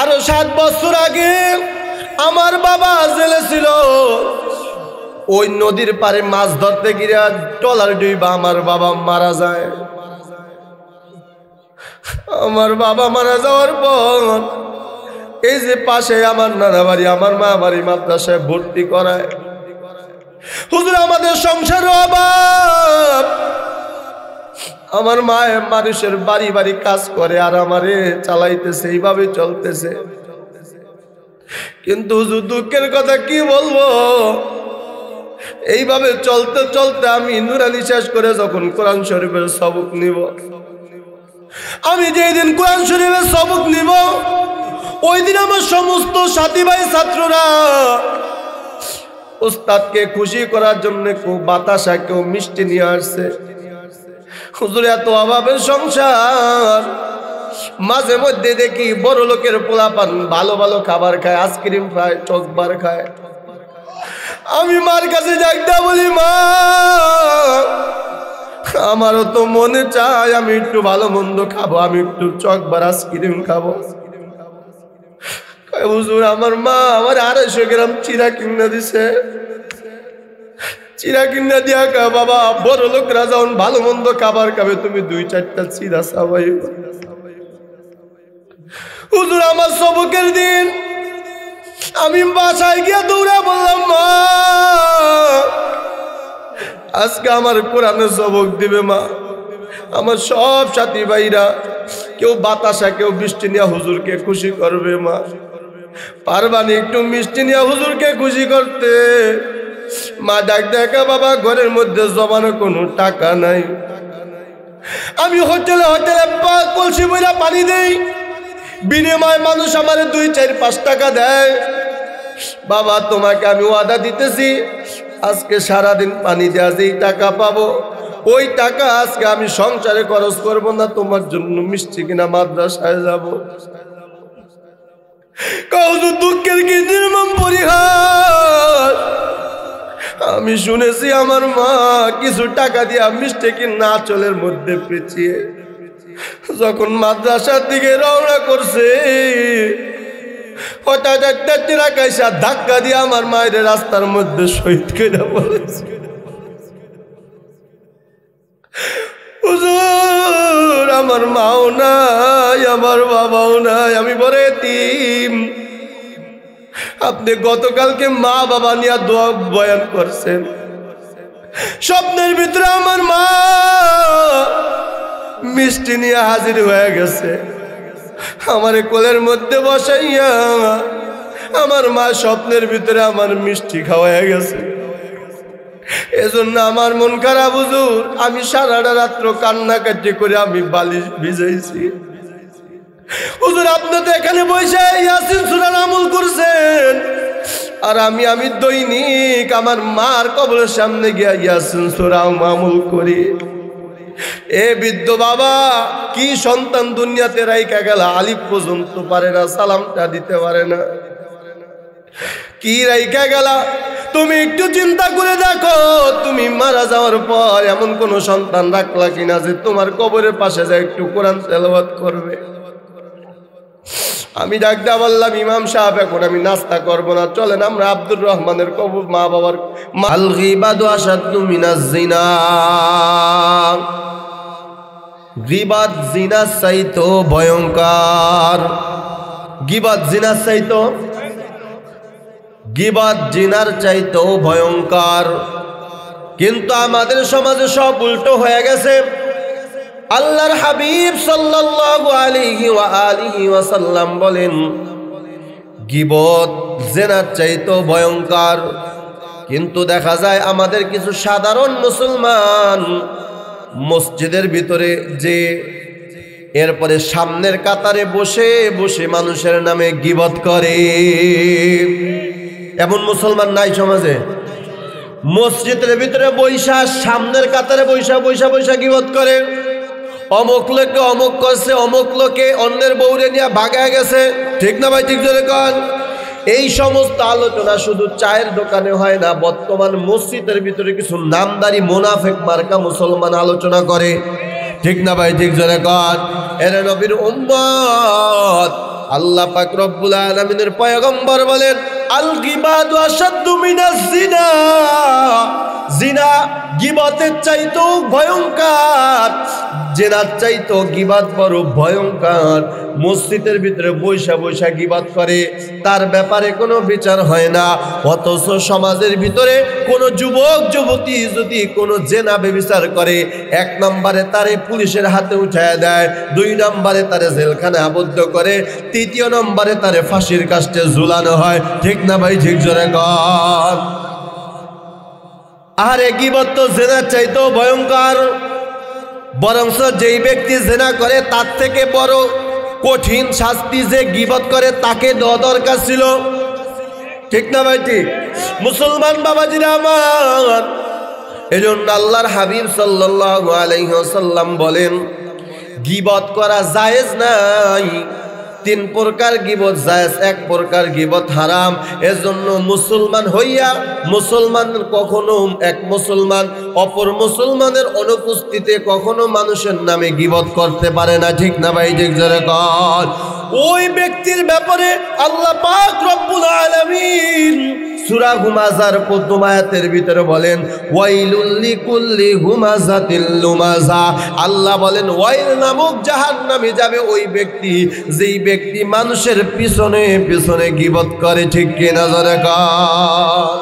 আরো 7 বছর আগে আমার বাবা জেলে ছিল। ওই নদীর পারে মাছ ধরতে গিয়ে ট্রলার ডুইবা আমার বাবা মারা যায়। আমার বাবা মারা যাওয়ার পর এই যে পাশে আমার নানা বাড়ি, আমার মা বাড়ি মাদ্রাসায় ভর্তি করায়। হুজুর আমাদের সংসার অভাব, আমার মায়ে মানুষের বাড়ি বাড়ি কাজ করে আর আমারে চালাইতেছে, এইভাবে চলতেছে। কিন্তু হুজুর দুঃখের কথা কি বলবো, এইভাবে চলতে চলতে আমি নুরানি শেষ করে যখন কোরআন শরীফের সবক নিব, আমি যেদিন কোরআন শরীফের সবক নিব ওই দিন আমার সমস্ত সাথী ভাই ছাত্ররা উস্তাদকে খুশি করার জন্য কেউ বাতাসা, কেউ মিষ্টি নিয়ে আসছে। হুজুর এত অভাবের সংসার, মাঝে মধ্যে দেখি বড় লোকের পোলাপান ভালো ভালো খাবার খায়, আইসক্রিম খায়, চকবার খায়। আমি মার কাছে যাইতে বলি, মা আমারও তো মনে চায় আমি একটু ভালো মন্দ খাবো, আমি একটু চকবার আইসক্রিম খাবো। হুজুর আমার মা আমার 250 গ্রাম চিরা কিনা দিছে। চিরা কিনা দিয়া কা বাবা বড় লোকরা যখন ভালো মন্দ খাবার খাবে তুমি 2-4টা চিরা চাবাই। হুজুর আমার সবকের দিন আমি বাসায় গিয়ে দৌড়ে বললাম, মা আজকে আমার কোরআনের সবক দিবে মা। আমার সব সাথী ভাইরা কেউ বাতাসা, কেউ মিষ্টি নিয়ে হুজুরকে খুশি করবে। মা পারবানি একটু মিষ্টি নিয়ে হুজুরকে খুশি করতে? মা ডাক দেখা, বাবা ঘরের মধ্যে জমানো কোনো টাকা নাই, আমি হোটেলে হোটেলে কলসি বইরা পানি দেই, বিনিময় মানুষ আমার 2-4-5 টাকা দেয়। বাবা তোমাকে আমি ওয়াদা দিতেছি আজকে সারাদিন পানি দেওয়া যেই টাকা পাবো ওই টাকা আজকে আমি সংসারে খরচ করবো না, তোমার জন্য মিষ্টি কিনা মাদ্রাসায় যাবো। দুঃখের কি নির্মম পরিহাস, আমি শুনেছি আমার মা কিছু টাকা দিয়ে মিষ্টি কিনা আঁচলের মধ্যে পেঁচিয়ে যখন মাদ্রাসার দিকে রওনা করছে হঠাৎ একটা টিরাকাইসা ধাক্কা দিয়ে আমার মায়ের রাস্তার মধ্যে শহীদ করে বলেছে। হুজুর আমার মাও নাই, আমার বাবাও নাই, আমি বড় এতিম। আপনি গতকালকে মা বাবা নিয়ে দোয়া বয়ান করছেন, স্বপ্নের ভিতরে আমার মা মিষ্টি নিয়ে হাজির হয়ে গেছে। আমার কোলের মধ্যে বসাইয়া আমার মা স্বপ্নের ভিতরে আমার মিষ্টি খাওয়াই গেছে। এজন্য আমার মন খারাপ হুজুর, আমি সারাটা রাত্র কান্নাকাটি করে আমি বালিশ ভিজাইছি। হুজুর আপনি তো এখানে বসে ইয়াসিন সূরার আমল করছেন আর আমি দৈনিক আমার মার কবরের সামনে গিয়া ইয়াসিন সূরা আমল করি। এ বৃদ্ধ বাবা কি সন্তান দুনিয়াতে রাইখা গেল, আলিফ পর্যন্ত পারে না, সালামটা দিতে পারে না, কি রাইখা গেলা? তুমি একটু চিন্তা করে দেখো, তুমি মারা যাওয়ার পর এমন কোন সন্তান রাখলা কিনা যে তোমার কবরের পাশে যায় একটু কোরআন তেলাওয়াত করবে? আমি ডাকতে বললাম, ইমাম সাহেব এখন আমি নাস্তা করব না, চলেন আমরা আব্দুর রহমানের কবর মা বাবার। আল গীবাতু আশাদ্দু মিনাজ জিনা, গীবাত জিনার চাইতো ভয়ঙ্কর। গীবাত জিনার চাইতো, গীবাত জিনার চাইতো ভয়ঙ্কর। কিন্তু আমাদের সমাজে সব উল্টো হয়ে গেছে। আল্লাহর হাবিব সাল্লাল্লাহু আলাইহি ওয়া আলিহি ওয়াসাল্লাম বলেন, গীবত জিনার চাইতো ভয়ঙ্কর। কিন্তু দেখা যায় আমাদের কিছু সাধারণ মুসলমান মসজিদের ভিতরে যে এরপরে সামনের কাতারে বসে বসে মানুষের নামে গীবত করে। এমন মুসলমান নাই সমাজে? মসজিদের ভিতরে বৈশা সামনের কাতারে বৈশা বৈশা বৈশা গীবত করে। অমুক লোকে অমুক করছে, অমুক লোকে অন্যের বউরে নিয়ে ভাগা গেছে, ঠিক না ভাই? ঠিক জোরে কন। এই সমস্ত আলোচনা শুধু চায়ের দোকানে হয় না, বর্তমান মসজিদের ভিতরে কিছু নামদারি মুনাফিক মার্কা মুসলমান আলোচনা করে, ঠিক না ভাই? ঠিক জোরে কন। এর নবীর উম্মত আল্লাহ পাক রব্বুল আলামিনের পয়গম্বর বলেন আল গিবাতু আশাদ্দু মিনাজ জিনা, জিনা গিবতের চাইতেও ভয়ঙ্কর, জেনার চাইতেও গিবত বড় ভয়ঙ্কর। মসজিদের ভিতরে বৈশা বৈশা গিবত করে, তার ব্যাপারে কোনো বিচার হয় না, অথচ সমাজের ভিতরে কোনো যুবক যুবতী যদি কোনো জেনা ব্যভিচার করে, 1 নম্বরে তারে পুলিশের হাতে উঠায় দেয়, 2 নম্বরে তারে জেলখানায় আবদ্ধ করে, 3 নম্বরে তারে ফাঁসির কাস্টে ঝুলানো হয়। ঠিক না ভাই? ঠিক জোরে কর। আরে গিবত তো জেনার চাইতেও ভয়ঙ্কর, বরঞ্চ যেই ব্যক্তি জেনা করে তার থেকে বড় কঠিন শাস্তি যে গিবত করে তাকে দেওয়া দরকার ছিল। ঠিক না ভাই? ঠিক। মুসলমান বাবাজিরা আমার, এজন্য আল্লাহর হাবিব সাল্লাল্লাহু আলাইহি ওয়াসাল্লাম বলেন গিবত করা জায়েজ নাই। 3 প্রকার গিবত জায়েজ, 1 প্রকার গিবত হারাম। এজন্য মুসলমান হইয়া মুসলমান কখনো, এক মুসলমান অপর মুসলমানের অনুপস্থিতিতে কখনো মানুষের নামে গিবত করতে পারে না। ঠিক না ভাই? ঠিক জোরে কর। ওই ব্যক্তির ব্যাপারে আল্লাহ পাক রব্বুল আলামিন সূরা হুমাযার ১ম আয়াতের ভিতরে বলেন ওয়াইলুল লিকুল্লি হুমাযাতিল লুমাযা। আল্লাহ বলেন ওয়াইল নামক জাহান্নামে যাবে ওই ব্যক্তি যেই ব্যক্তি মানুষের পিছনে পিছনে গীবত করে। ঠিক কি না জোরে কর।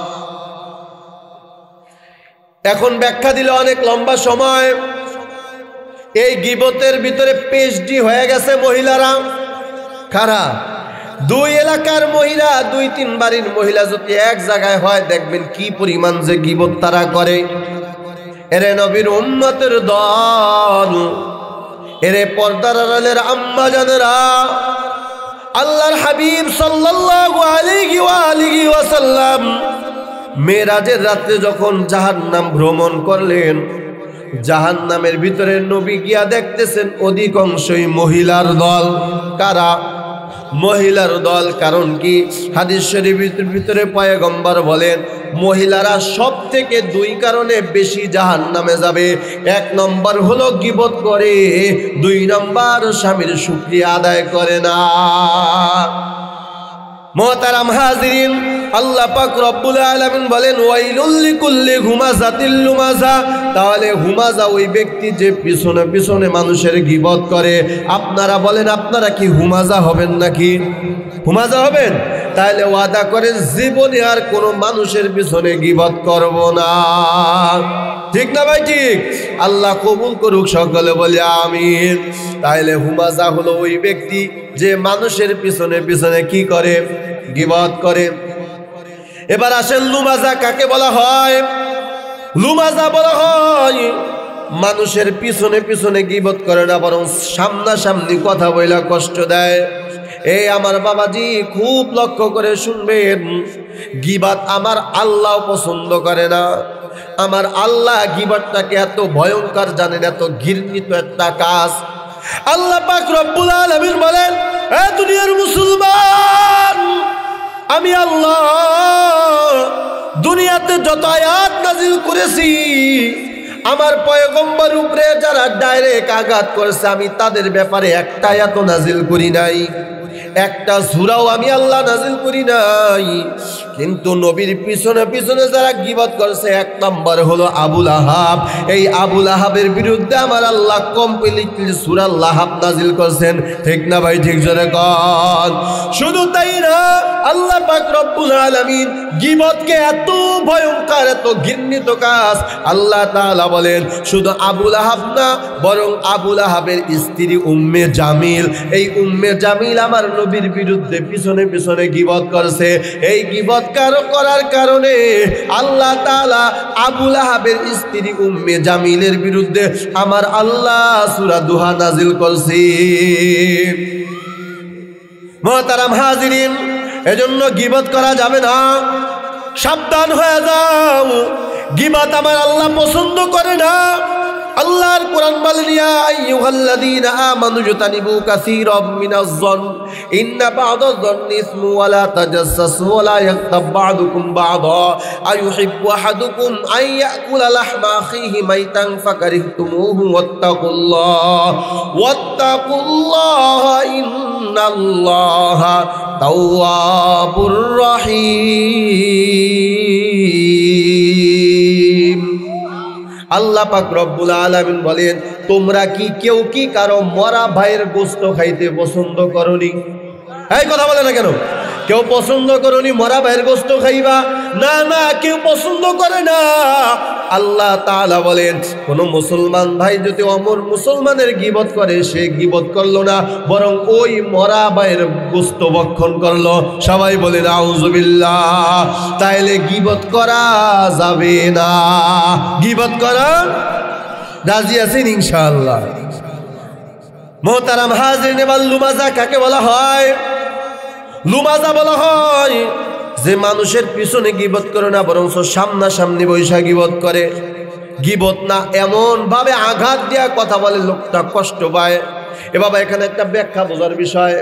এখন ব্যাখ্যা দিলে অনেক লম্বা সময়। এই গীবতের ভিতরে পিএইচডি হয়ে গেছে মহিলারা। কারা? 2 এলাকার মহিলা, 2-3 বাড়ির মহিলা যদি এক জায়গায় হয় দেখবেন কি পরিমাণ যে গীবত তারা করে। এরে নবীর উম্মতের দল, এরে পর্দার আড়ালের আম্মা জানেরা, আল্লাহর হাবিব সাল্লাল্লাহু আলাইহি ওয়াসাল্লাম মেরাজের রাতে যখন জাহান্নাম ভ্রমণ করলেন, জাহান্নামের ভিতরে নবী গিয়া দেখতেছেন অধিকাংশই মহিলার দল। কারা? মহিলার দল। কারণ কি? হাদিস শরীফের ভিতরে পয়গম্বর বলেন মহিলারা সব থেকে 2 কারণে বেশি জাহান্নামে যাবে। 1 নম্বর হলো গীবত করে, 2 নম্বর স্বামীর শুকরিয়া আদায় করে না। মুহতারাম হাজিরিন, আল্লাহ পাক রব্বুল আলামিন বলেন ওয়াইলুল লিকুল্লি হুমাযাতিল লুমাযা। তাহলে হুমাযা ওই ব্যক্তি যে পিছনে পিছনে মানুষের গীবত করে। আপনারা বলেন আপনারা কি হুমাযা হবেন নাকি? হুমাযা হবেন? তাহলে ওয়াদা করেন জীবনে আর কোনো মানুষের পিছনে গীবত করব না। ঠিক না ভাই? ঠিক। আল্লাহ কবুল করুক, সকলে বলে আমিন। তাহলে হুমাযা হলো ওই ব্যক্তি যে মানুষের পিছনে পিছনে কি করে? গীবত করে। এবার আসেন লুমাযা কাকে বলা হয়? লুমাযা বলা হয় মানুষের পিছনে পিছনে গীবত করে না, বরং সামনাসামনি কথা বইলা কষ্ট দেয়। এই আমার বাবাজি খুব লক্ষ্য করে শুনবেন, গীবত আমার আল্লাহ পছন্দ করে না। আমার আল্লাহ গীবতটাকে এত ভয়ঙ্কর জানেন, এত ঘৃণিত একটা কাজ। আল্লাহ পাক রব্বুল আলামিন বলেন এ দুনিয়ার মুসলমান, আমি আল্লাহ দুনিয়াতে যত আয়াত নাজিল করেছি আমার পয়গম্বর উপরে যারা ডাইরেক্ট আঘাত করেছে আমি তাদের ব্যাপারে একটা আয়াত নাজিল করি নাই, একটা সূরাও আমি আল্লাহ নাজিল করি নাই। কিন্তু নবীর পিছনে পিছনে যারা গীবত করেছে 1 নম্বর হলো আবু লাহাব। এই আবু লাহাবের বিরুদ্ধে আমার আল্লাহ কমপ্লিটলি সূরা লাহাব নাজিল করেছেন। ঠিক না ভাই? ঠিক জোরে কর। শুধু তাই না, আল্লাহ পাক রব্বুল আলামিন গীবতকে এত ভয়ঙ্কর, এত ঘৃণিত কাজ আল্লাহ তাআলা বলেন শুধু আবু লাহাব না, বরং আবু লাহাবের স্ত্রী উম্মে জামিল, এই উম্মে জামিল আমার নবীর বিরুদ্ধে পিছনে পিছনে গীবত করেছে। এই গীবত করার কারণে আল্লাহ তাআলা আবু লাহাবের স্ত্রী উম্মে জামিলের বিরুদ্ধে আমার আল্লাহ সূরা দুহা নাজিল করছে। মুহতারাম হাজিরিন, এজন্য গীবত করা যাবে না। সাবধান হয়ে যাও, গীবত আমার আল্লাহ পছন্দ করে না। আল্লাহর কোরআন বলেন ইয়া আইয়ুহাল্লাযীনা আমানু জতানিবু কাসীরাম মিনাজ-যন ইন্না বা'দাজ-যন্নি ইসমু ওয়া লা তাজাসসাসু ওয়া লা ইয়াগতাব বা'দুকুম বা'দা আইয়ুহিব্বু আহাদুকুম আন ইয়াকুলা লাহমা আখিহি মাইতান ফাকারিহতুমুহু ওয়াত্তাকুল্লাহ ওয়াত্তাকুল্লাহা ইন্নাল্লাহা তাওয়াবুর রহিম। আল্লাহ পাক রব্বুল আলামিন বলেন, তোমরা কি কেউ কি কারো মরা ভাইয়ের গোশত খাইতে পছন্দ করনি? এই কথা বলে না কেন? কেউ পছন্দ করনি মরা ভাইয়ের গোশত খাইবা? না না, কেউ পছন্দ করে না। আল্লাহ তাআলা বলেন, কোন মুসলমান ভাই যদি অমর মুসলমানের গীবত করে, সে গীবত করলো না, বরং ওই মরা ভাইয়ের গোশত ভক্ষণ করলো। সবাই বলেন আউযুবিল্লাহ। তাইলে গীবত করা যাবে না। গীবত করা রাজি আছেন ইনশাআল্লাহ? মোহতারাম হাজিরিন, এবার লুমাজা কাকে বলা হয়? লুমাজা বলা হয় যে মানুষের পিছনে গীবত করে না, বরং সামনাসামনি বৈশা গীবত করে। গীবত না, এমন ভাবে আঘাত দেয়া কথা বলে লোকটা কষ্ট পায়। এ বাবা, এখানে একটা ব্যাখ্যা বোঝার বিষয়।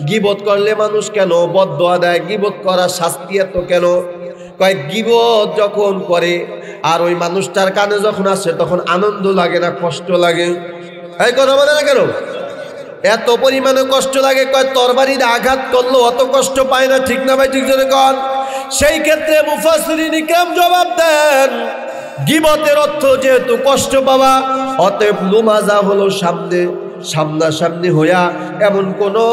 গীবত করলে মানুষ কেন বদদোয়া দেয়? গীবত করার শাস্তি এত কেন? কয়েক গীবত যখন করে আর ওই মানুষটার কানে যখন আসে, তখন আনন্দ লাগে না কষ্ট লাগে? এই কথা বলে না কেন? এত পরিমাণে কষ্ট লাগে, কয় তরবারিতে আঘাত করলো অত কষ্ট পায় না। ঠিক না ভাই? ঠিক জোরে কন। সেই ক্ষেত্রে মুফাসসিরিন ইকরাম জবাব দেন, গীবতের অর্থ যেহেতু কষ্ট পাওয়া, অতএব লুমাজা হলো সামনাসামনি হইয়া এমন কোনো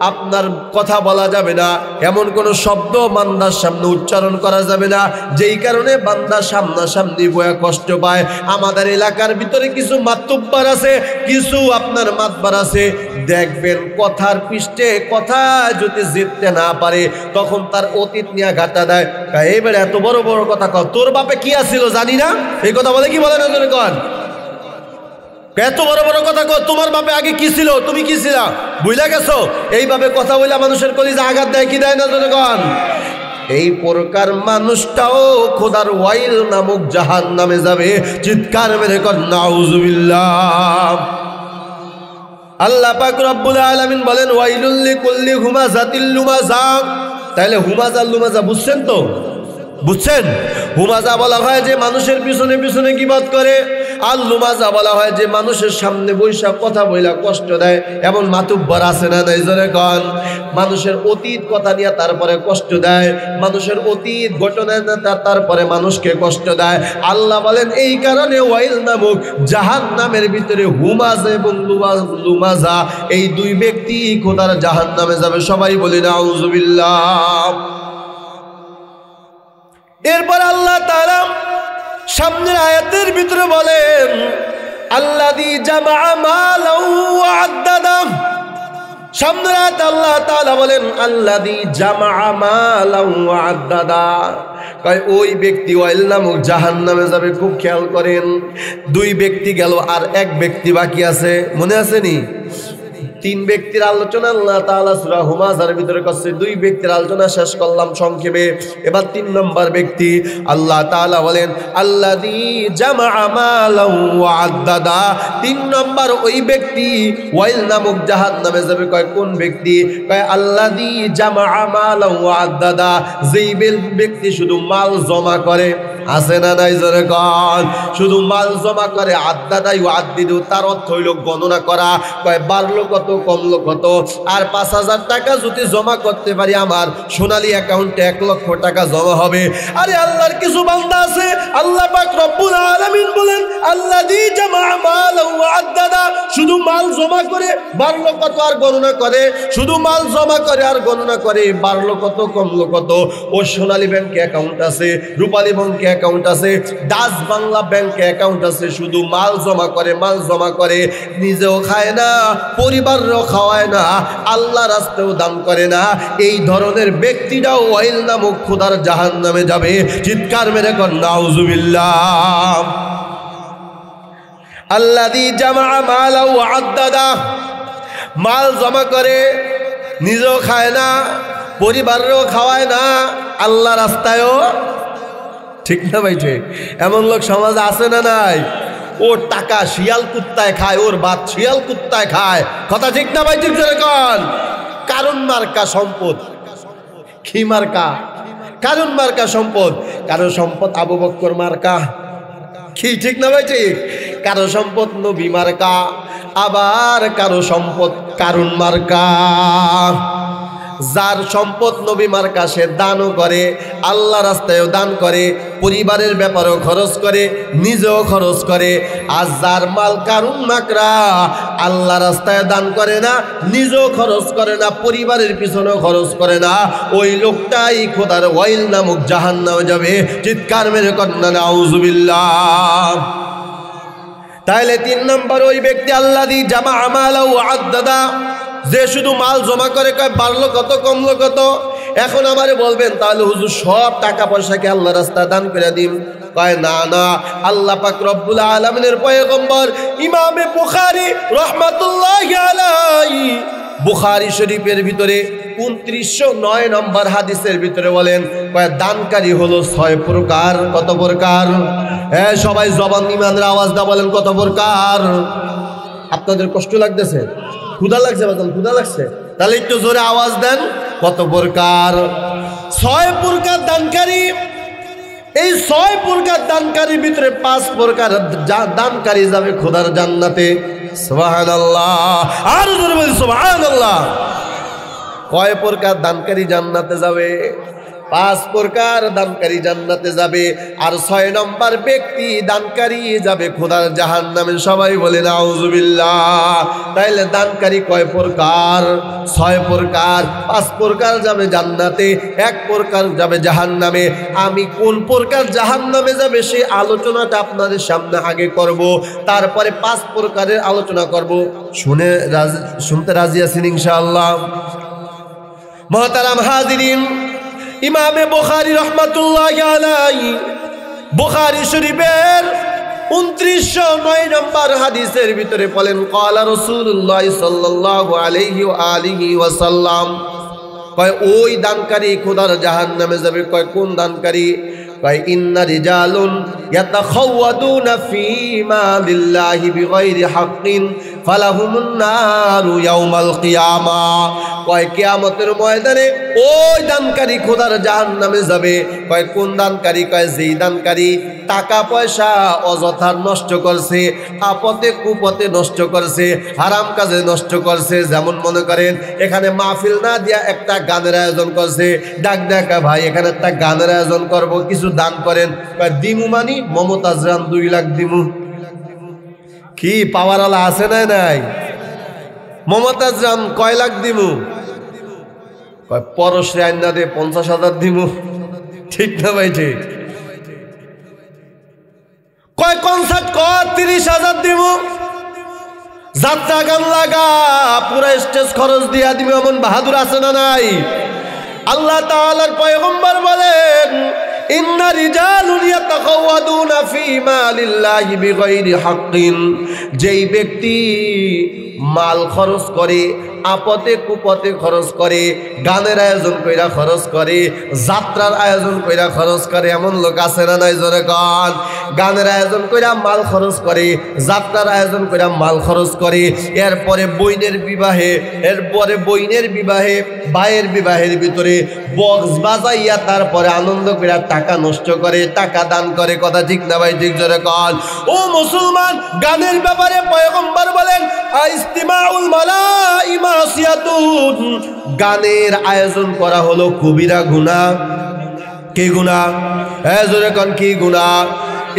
আপনার কথা বলা যাবে না, এমন কোনো শব্দ বান্দার সামনে উচ্চারণ করা যাবে না, যেই কারণে বান্দা সামনাসামনি বয়া কষ্ট পায়। আমাদের এলাকার ভিতরে কিছু মাতুব্বার আছে, কিছু আপনার মাতবার আছে, দেখবেন কথার পৃষ্ঠে কথা যদি জিততে না পারে, তখন তার অতীত নিয়ে ঘাটা দেয়। এইবারে এত বড় বড় কথা কর, তোর বাপে কি আসছিল জানি না? এই কথা বলে কি বলে না? কন এত বড় বড় কথা কর, তোমার বাপে আগে কি ছিল, তুমি কি ছিলা, বুঝলা গেছো? এইভাবে কথা বলে মানুষের কলিজা আঘাত দেয় কি দেয় না? জনগণ, এই প্রকার মানুষটাও খোদার ওয়াইল নামক জাহান্নামে যাবে। চিৎকার মেরে কর নাউজুবিল্লাহ। আল্লাহ পাক রব্বুল আলামিন বলেন, ওয়াইলুল লিকুল্লি হুমাযাতিল লুমাযা। তাহলে হুমাযা লুমাযা বুঝছেন তো? বুঝছেন? হুমাযা বলা হয় যে মানুষের পিছনে পিছনে গীবত করে, আর লুমাযা বলা হয় যে মানুষের সামনে বৈশা কথা বইলা কষ্ট দেয়। এমন মাতুব্বর আছে না নাই? জোরে কন। মানুষের অতীত কথা নিয়ে তারপরে কষ্ট দেয়, মানুষের অতীত ঘটনা তারপরে মানুষকে কষ্ট দেয়। আল্লাহ বলেন, এই কারণে ওয়াইল নামক জাহান্নামের ভিতরে হুমাযা এবং লুমাযা, এই দুই ব্যক্তি খোদার জাহান্নামে যাবে। সবাই বলি না আউযুবিল্লাহ। এরপর আল্লাহ তাআলা সামনের আয়াতের ভিতরে বলেন, আল্লাযী জামা মালাও ওয়া আদ্দাদা। সামনের আয়াতে আল্লাহ তাআলা বলেন, আল্লাযী জামা মালাও ওয়া আদ্দাদা। কয় ওই ব্যক্তি ওয়াইল নামক জাহান্নামে যাবে। খুব খেয়াল করেন, দুই ব্যক্তি গেল, আর এক ব্যক্তি বাকি আছে। মনে আছে নি? তিন ব্যক্তির আলোচনা আল্লাহ তাআলা সূরা হুমাযার ভিতরে করছে। দুই ব্যক্তির আলোচনা শেষ করলাম সংক্ষেপে। এবার তিন নম্বর ব্যক্তি আল্লাহ তাআলা বলেন, আল্লাযী জামা মালাও ওয়া আদ্দাদা। তিন নম্বর ওই ব্যক্তি ওয়াইল নামক জাহান্নামে যাবে। কয় কোন ব্যক্তি? কয় আল্লাযী জামা মালাও ওয়া আদ্দাদা। যেই ব্যক্তি শুধু মাল জমা করে, আছে না নাই? জোরে কন। শুধু মাল জমা করে, আদ্দাদাই ওয়া আদ্দিদু, তার অর্থ হইল গণনা করা। কয় বাড়লো কত, কমলো কত। আর ৫,০০০ টাকা যদি জমা করতে পারি, আমার সোনালী অ্যাকাউন্টে ১,০০,০০০ টাকা জমা হবে। আরে আল্লাহর কিছু বান্দা আছে, আল্লাহ পাক রব্বুল আলামিন বলেন, আল্লাযী জামা মালাও ওয়া আদ্দাদা। শুধু মাল জমা করে, বাড়লো কত আর গণনা করে। শুধু মাল জমা করে আর গণনা করে, বাড়লো কত, কমলো কত। ও সোনালী ব্যাংকে অ্যাকাউন্ট আছে, রূপালী ব্যাংকে অ্যাকাউন্ট আছে, ডাচ বাংলা ব্যাংকে অ্যাকাউন্ট আছে। শুধু মাল জমা করে, মাল জমা করে, নিজেও খায় না, পরিবারও খাওয়ায় না, আল্লাহ রাস্তাও দান করে না। এই ধরনের ব্যক্তিটাও ওয়াইল নামক খোদার জাহান্নামে যাবে। চিৎকার মেরে কর নাউযুবিল্লাহ। আল্লাযী জামা মালাও ওয়া আদ্দাদা। মাল জমা করে, নিজেও খায় না, পরিবারও খাওয়ায় না, আল্লাহ রাস্তায়ও। ঠিক না ভাই? ঠিক। এমন লোক সমাজে আছে না নাই? ওর টাকা শিয়াল কুত্তায় খায়, ওর ভাত শিয়াল কুত্তায় খায়। কথা ঠিক না ভাই? ঠিক জোরে কন। কারণ মার্কা সম্পদ। কি মার্কা? কারণ মার্কা সম্পদ। কারণ সম্পদ আবু বকর মার্কা। কি ঠিক না ভাই? ঠিক। কারো সম্পদ নবী মার্কা, আবার কারো সম্পদ কারুন মার্কা। যার সম্পদ নবী মার্কা সে দানও করে, আল্লাহ রাস্তায়ও দান করে, পরিবারের ব্যাপারেও খরচ করে, নিজেও খরচ করে। আর যার মাল কারুন মাকরা, আল্লাহ রাস্তায় দান করে না, নিজেও খরচ করে না, পরিবারের পিছনেও খরচ করে না, ওই লোকটাই খোদার ওয়াইল নামক জাহান্নামে যাবে। চিৎকার মেরে কন্যা নাউজুবিল্লাহ। তাহলে 3 নম্বর ওই ব্যক্তি আল্লাযী জামা আমালাহু আদ্দাদা, যে শুধু মাল জমা করে কয় বাড়লো কত কমলো কত। এখন আমারে বলবেন তাহলে হুজুর সব টাকা পয়সাকে আল্লাহ রাস্তায় দান করে দিন। কয় না না, আল্লাহ পাক রব্বুল আলামিনের পয়গম্বর ইমামে বুখারী রাহমাতুল্লাহি আলাইহি বুখারী শরীফের ভিতরে 2909 নম্বর হাদিসের ভিতরে বলেন, কয় দানকারী হলো 6 প্রকার। কত প্রকার? হ্যাঁ, সবাই জবান ইমানের আওয়াজ দা বলেন কত প্রকার। আপনাদের কষ্ট লাগতেছে? ক্ষুধা লাগছে? বাজান ক্ষুধা লাগছে? তাহলে একটু জোরে আওয়াজ দেন, কত প্রকার? 6 প্রকার দানকারী। এই 6 প্রকার দানকারীর ভিতরে 5 প্রকার দানকারী যাবে খোদার জান্নাতে। সুবহানাল্লাহ, আর জোরে বলি সুবহানাল্লাহ। কয় প্রকার দানকারী জান্নাতে যাবে? 5 প্রকার দানকারী জান্নাতে যাবে। আর 6 নম্বর ব্যক্তি দানকারী যাবে খোদার জাহান্নামে। সবাই বলে নাউজুবিল্লাহ। তাইলে দানকারী কয় প্রকার? 6 প্রকার। 5 প্রকার যাবে জান্নাতে, 1 প্রকার যাবে জাহান্নামে। আমি কোন প্রকার জাহান্নামে যাবে সেই আলোচনাটা আপনাদের সামনে আগে করব, তারপরে 5 প্রকারের আলোচনা করব। শুনতে রাজি আছেন ইনশাআল্লাহ? মুহতারাম হাজিরিন, ইমামে বুখারী রাহমাতুল্লাহি আলাইহি বুখারী শরীফের 2909 নম্বর হাদিসের ভিতরে বলেন, ক্বালা রাসূলুল্লাহ সাল্লাল্লাহু আলাইহি ওয়া আলিহি ওয়াসাল্লাম, কয় ওই দানকারী খোদার জাহান্নামে যাবে। কয় কোন দানকারী? কয় ইন্না রিজালুন ইয়াতাখাওয়াদুনা ফী মালিল্লাহি বিগাইরি হাক্কিন ফালাহুমুন নারু ইয়াউমাল কিয়ামা। কয় কিয়ামতের ময়দানে ওই দানকারী খোদার জাহান্নামে যাবে। কয় কোন দানকারী? কয় যেই দানকারী টাকা পয়সা অযথা নষ্ট করছে, আপদে কুপথে নষ্ট করছে, হারাম কাজে নষ্ট করছে। যেমন মনে করেন এখানে মাহফিল না দিয়া একটা গানের আয়োজন করছে, ডাক ডাকা ভাই এখানে একটা গানের আয়োজন করব, কিছু দান করেন। কয় দিমু মানি মমতাজ রান 2 লাখ দিমু। কি পাওয়ার আলা আছে না নাই? মমতাজ রান কয় লাখ দিমু? কয় পরশ্রে আইনা দে 50,000 দিমু। ঠিক না ভাই? ঠিক। কয় কনসার্ট কর 30,000 দিমু। যাত্রা গান লাগা পুরা স্টেজ খরচ দিয়া দিবে, এমন বাহাদুর আছে না নাই? আল্লাহ তাআলার পয়গম্বর বলেন, ইন্না রিজালুন ইয়াতাখাওয়াদুনা ফী মালিল্লাহি বিগাইরি হাক্কিন, যেই ব্যক্তি মাল খরচ করে, আপদে কুপথে খরচ করে, গানের আয়োজন কইরা খরচ করে, যাত্রার আয়োজন কইরা খরচ করে। এমন লোক আছে না নাই? জোরে কন। গানের আয়োজন কইরা মাল খরচ করে, যাত্রার আয়োজন কইরা মাল খরচ করে, এরপরে বইনের বিবাহে, এরপরে বইনের বিবাহে, ভাইয়ের বিবাহের ভিতরে বক্স বাজাইয়া তারপরে আনন্দ কইরা টাকা নষ্ট করে, টাকা দান করে। কথা ঠিক না ভাই? ঠিক। জোরে কন। ও মুসলমান, গানের ব্যাপারে পয়গম্বর বলেন, ইস্তিমাউল মালাঈ মাসিয়াতুন, গানের আয়োজন করা হলো কবিরা গুনাহ। কি গুনাহ? হ্যাঁ জোরে কন, কি গুনাহ?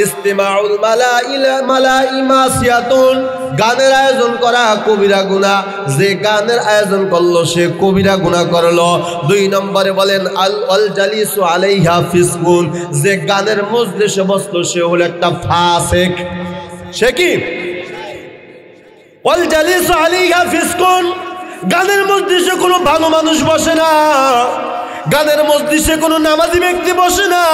ইস্তিমাউল মালাঈ মাসিয়াতুন, গানের আয়োজন করা কবিরা গুনাহ। যে গানের আয়োজন করলো সে কবিরা গুনাহ করলো। 2 নম্বরে বলেন আল জালিসু আলাইহা ফিসকুন, যে গানের মজলিসে বসলো সে হলো একটা ফাসিক। সে কি? ওয়াল জালিসু আলাইহা ফিসকুন, গানের মজলিসে কোনো ভালো মানুষ বসে না, গানের মজলিসে কোনো নামাজি ব্যক্তি বসে না।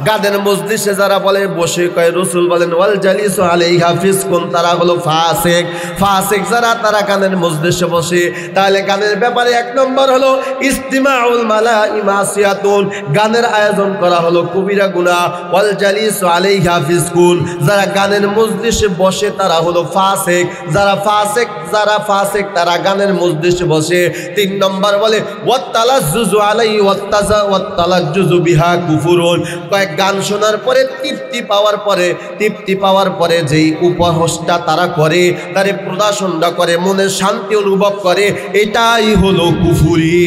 গানের মজলিসে যারা বলে বসে, কয় রাসূল বলেন ওয়াল জালিসু আলাইহা ফিসকুন, তারা হলো ফাসিক। ফাসিক যারা, তারা গানের মজলিসে বসে। তাহলে গানের ব্যাপারে 1 নম্বর হলো ইস্তিমাউল মালাঈ মাসিয়াতুন, গানের আয়োজন করা হলো কবিরা গুনাহ। ওয়াল জালিসু আলাইহা ফিসকুন, যারা গানের মজলিসে বসে তারা হলো ফাসিক। যারা ফাসিক, যারা ফাসিক তারা গানের মজলিসে বসে। 3 নম্বর বলে ওয়াত্তালাজ্জুজু আলাই ওয়াত্তালাজ্জুজু বিহা কুফুরুন, কয়েক গান শোনার পরে তৃপ্তি পাওয়ার পরে যেই উপহাসটা তারা করে, তারে প্রদর্শনটা করে, মনে শান্তি অনুভব করে, এটাই হলো কুফুরি।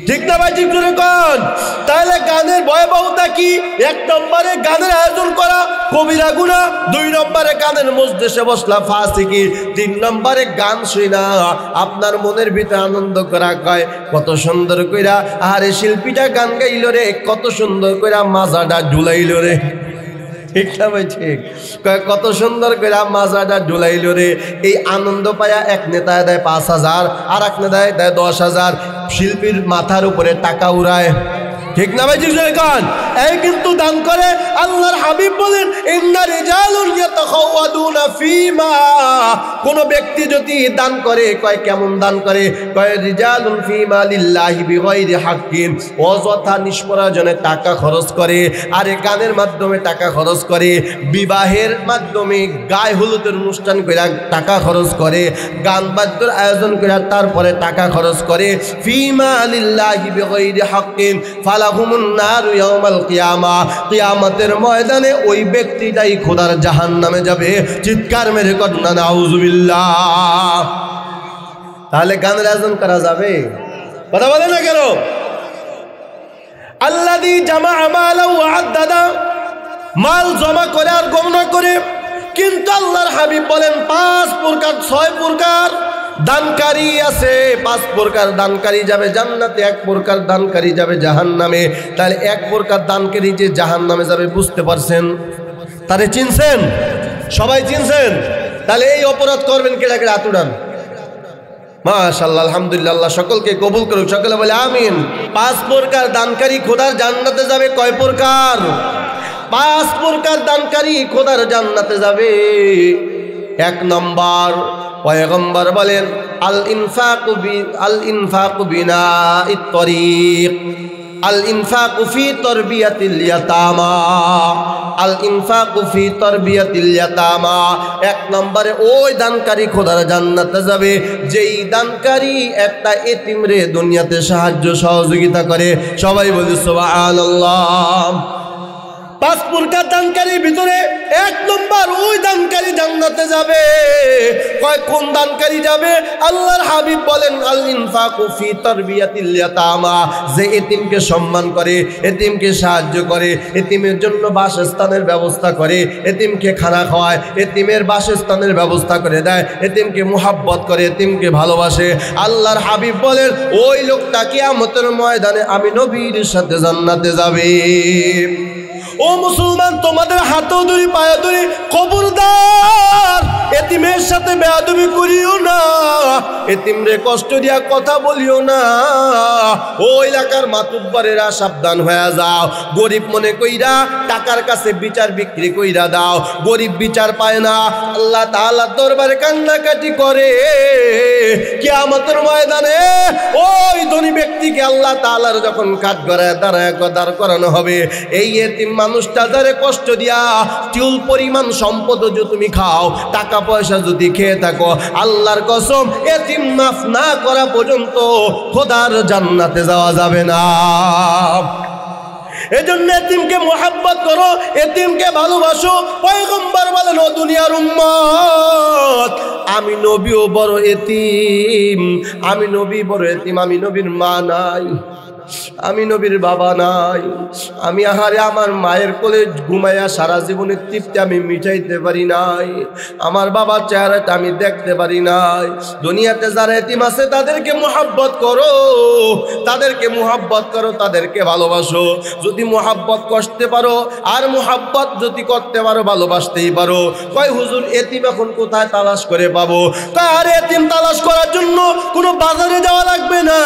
ঠিক না ভাই? ঠিক করে কোন? তাহলে গানের ভয়াবহতা কি? 1 নম্বরে গানের আয়োজন করা কবিরা গুনাহ, 2 নম্বরে গানের মজলিসে বসলা ফাসিকি, 3 নম্বরে গান শুনা আপনার মনের ভিতরে আনন্দ করা। কয় কত সুন্দর কইরা আরে শিল্পীটা গান গাইলো রে, কত সুন্দর কইরা মাজাটা ঝুলাইলো রে। ঠিক না ভাই? ঠিক। কয় কত সুন্দর কইরা মাজাটা ঝুলাইলো রে। এই আনন্দ পায়া এক নেতায় দেয় 5,000, আর এক নেতায় দেয় 10,000, শিল্পীর মাথার উপরে টাকা উড়ায়। ঠিক না ভাই? ঠিক কান এই কিন্তু দান করে। আল্লাহর হাবিব বলেন ইন্না রিজালুন ইয়াতাখাওয়াদুনা ফিমা, কোন ব্যক্তি যদি দান করে, কয় কেমন দান করে? কয় রিজালুন ফিমা লিল্লাহি বিগাইরি হাক্কিন, অযথা নিষ্প্রয়োজনে টাকা খরচ করে। আরে গানের মাধ্যমে টাকা খরচ করে, বিবাহের মাধ্যমে গায়ে হলুদের অনুষ্ঠান করে টাকা খরচ করে, গান বাদ্যর আয়োজন করে তারপরে টাকা খরচ করে। ফিমা লিল্লাহি বিগাইরি হাক্কিন ফালাহুমুন নারু ইয়াউমাল কিয়ামা, কিয়ামতের ময়দানে ওই ব্যক্তিটাই খোদার জাহান্নামে যাবে। চিৎকার মেরে কন্যা নাউযুবিল্লাহ। তাহলে গানের আয়োজন করা যাবে? কথা বলে না কেন? আল্লাযী জামাআ মালা ওয়া আদ্দাদা, মাল জমা করে আর গণনা করে। কিন্তু আল্লাহর হাবিব বলেন 5 প্রকার 6 প্রকার দানকারী আছে। 5 প্রকার দানকারী যাবে জান্নাতে, 1 প্রকার দানকারী যাবে জাহান্নামে। তাহলে 1 প্রকার দানকারী যে জাহান্নামে যাবে বুঝতে পারছেন? তারে চিনছেন? সবাই চিনছেন? তাহলে এই অপরাধ করবেন কেডা কেডা? হাত উঠান। মাশাআল্লাহ, আলহামদুলিল্লাহ, আল্লাহ সকলকে কবুল করুক। সকলে বলে আমিন। 5 প্রকার দানকারী খোদার জান্নাতে যাবে। কয় প্রকার? 5 প্রকার দানকারী খোদার জান্নাতে যাবে। 1 নম্বর, পয়গম্বর বলেন আল ইনফাকু বিনাইত তরিক, আল ইনফাকু ফি তারবিয়াতিল ইয়াতামা, আল ইনফাকু ফি তারবিয়াতিল ইয়াতামা। 1 নম্বরে ওই দানকারী খোদার জান্নাতে যাবে যেই দানকারী একটা এতিমরে দুনিয়াতে সাহায্য সহযোগিতা করে। সবাই বলি সুবহানাল্লাহ। 5 প্রকার দানকারীর ভিতরে 1 নম্বর ওই দানকারী জান্নাতে যাবে। কয় কোন দানকারী যাবে? আল্লাহর হাবিব বলেন আল ইনফাকু ফি তারবিয়াতিল ইয়াতামা, যে এতিমকে সম্মান করে, এতিমকে সাহায্য করে, এতিমের জন্য বাসস্থানের ব্যবস্থা করে, এতিমকে খানা খাওয়ায়, এতিমের বাসস্থানের ব্যবস্থা করে দেয়, এতিমকে মুহাব্বত করে, এতিমকে ভালোবাসে। আল্লাহর হাবিব বলেন ওই লোকটা কিয়ামতের ময়দানে আমি নবীর সাথে জান্নাতে যাবে। ও মুসলমান, তোমাদের হাতও ধরি পায়ে ধরি, খবরদার এতিমের সাথে বেয়াদবি করিও না, এতিমরে কষ্ট দিয়া কথা বলিও না। ও এলাকার মাতুব্বরেরা সাবধান হয়ে যাও। গরিব মনে কইরা টাকার কাছে বিচার বিক্রি কইরা দাও। গরিব বিচার পায় না, আল্লাহ তাআলার দরবারে কান্নাকাটি করে। কিয়ামতের ময়দানে ওই ধনী ব্যক্তিকে আল্লাহ তাআলার যখন কাঠগড়ায় দাঁড় করানো হবে, এই এতিম মানুষটা যারে কষ্ট দিয়া চুল পরিমাণ সম্পদ যদি তুমি খাও, টাকা পয়সা যদি খেয়ে থাকো, আল্লাহর কসম এতিম মাফ না করা পর্যন্ত খোদার জান্নাতে যাওয়া যাবে না। এজন্য এতিমকে মুহাব্বত করো, এতিমকে ভালোবাসো। পয়গম্বর বলেন ও দুনিয়ার উম্মত, আমি নবীও বড় এতিম, আমি নবী বড় এতিম। আমি নবীর মা নাই, আমি নবীর বাবা নাই, আমি আহারে আমার মায়ের কোলে ঘুমাইয়া সারা জীবনের তৃপ্তি আমি মিটাইতে পারি নাই, আমার বাবার চেহারাটা আমি দেখতে পারি নাই। দুনিয়াতে যারা এতিম আছে তাদেরকে মুহাব্বত করো, তাদেরকে মুহাব্বত করো, তাদেরকে ভালোবাসো। যদি মুহাব্বত করতে পারো আর মুহাব্বত যদি করতে পারো, ভালোবাসতেই পারো। কয় হুজুর এতিম এখন কোথায় তালাশ করে পাবো? আর এতিম তালাশ করার জন্য কোনো বাজারে যাওয়া লাগবে না,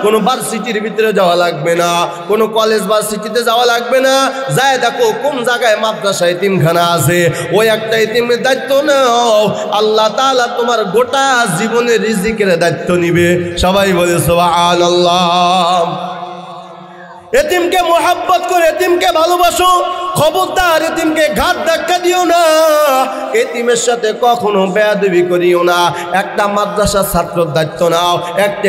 কোনো ভার্সিটির ভিতরে যাওয়া লাগবে না, কোনো কলেজ ভার্সিটিতে যাওয়া লাগবে না। যায় দেখো কোন জায়গায় মাদ্রাসা এতিমখানা আছে, ওই একটা এতিমের দায়িত্ব নাও, আল্লাহ তাআলা তোমার গোটা জীবনের রিজিকের দায়িত্ব নিবে। সবাই বলে সুবহানাল্লাহ। এতিমকে মোহাব্বত করে, এতিমকে ভালোবাসো। খবরদার এতিমকে ঘাট ধাক্কা দিও না, এতিমের সাথে কখনো বেয়াদবি করিও না। একটা মাদ্রাসার ছাত্রর দায়িত্ব নাও, একটা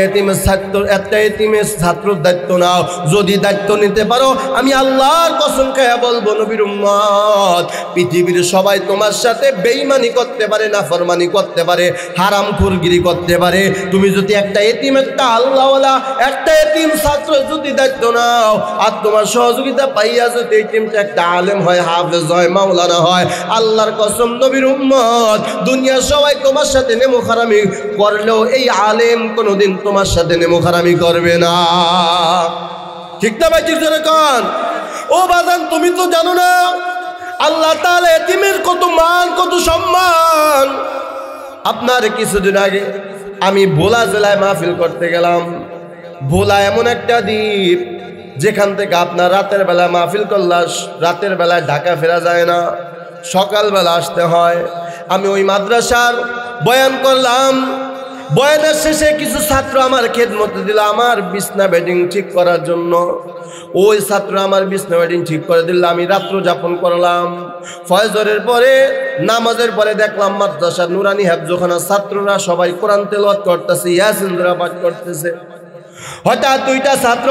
এতিমের ছাত্রর দায়িত্ব নাও। যদি দায়িত্ব নিতে পারো, আমি আল্লাহর কসম খেয়ে বলবো নবীর উম্মত, পৃথিবীর সবাই তোমার সাথে বেঈমানি করতে পারে, নাফরমানি করতে পারে, হারামখোরগিরি করতে পারে। তুমি যদি একটা এতিম, একটা আল্লাহওয়ালা, একটা এতিম ছাত্র যদি দায়িত্ব নাও আর তোমার সহযোগিতা পাইয়া যদি এতিমটা একটা আলেম হয়, হাফেজ হয়, মাওলানা হয়, আল্লাহর কসম নবীর উম্মত, দুনিয়ার সবাই তোমার সাথে নেমোখারামি করলেও এই আলেম কোনোদিন তোমার সাথে নেমোখারামি করবে না। ঠিক না ভাই? ঠিক কন। ও বাজান, তুমি তো জানো না আল্লাহ তাআলা এতিমের কত মান, কত সম্মান। আপনার কিছুদিন আগে আমি ভোলা জেলায় মাহফিল করতে গেলাম। ভোলা এমন একটা দ্বীপ যেখান থেকে আপনার রাতের বেলা মাহফিল করলে রাতের বেলায় ঢাকা ফেরা যায় না, সকালবেলা আসতে হয়। আমি ওই মাদ্রাসার বয়ান করলাম। বয়ানের শেষে কিছু ছাত্র আমার খেদমতে দিল আমার বিছনা বেডিং ঠিক করার জন্য। ওই ছাত্র আমার বিছনা বেডিং ঠিক করে দিল। আমি রাত্র যাপন করলাম। ফজরের পরে, নামাজের পরে দেখলাম মাদ্রাসার নুরানি হেফজখানার ছাত্ররা সবাই কোরআন তেলাওয়াত করতেছে, ইয়াসিন সূরা পাঠ করতেছে। হঠাৎ দুইটা ছাত্র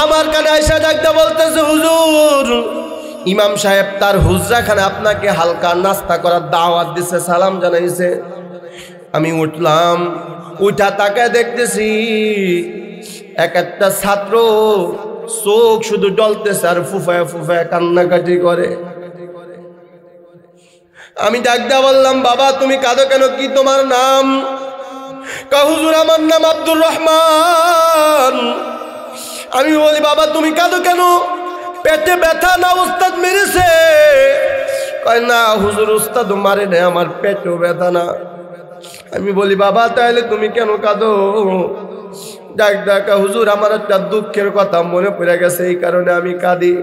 আমার কানে আয়সা ডাকতে বলতেছে, হুজুর, ইমাম সাহেব তার হুজরাখানে আপনাকে হালকা নাস্তা করার দাওয়াত দিছে, সালাম জানাইছে। আমি উঠলাম, উঠা তাকায় দেখতেছি একটা ছাত্র চোখ শুধু ডলতেছে আর ফুফায় ফুফায় কান্নাকাটি করে। আমি ডাকতে বললাম, বাবা তুমি কাঁদো কেন, কি তোমার নাম? হুজুর আমার নাম আব্দুর রহমান। আমি বলি, বাবা তুমি কাঁদো কেন, পেটে ব্যথা না উস্তাদ মেরেছে? কয় না হুজুর, উস্তাদ মারে না, আমার পেটেও ব্যথা না। আমি বলি, বাবা তাহলে তুমি কেন কাঁদো? ডাকা হুজুর, আমার একটা দুঃখের কথা মনে পড়ে গেছে, এই কারণে আমি কাঁদি।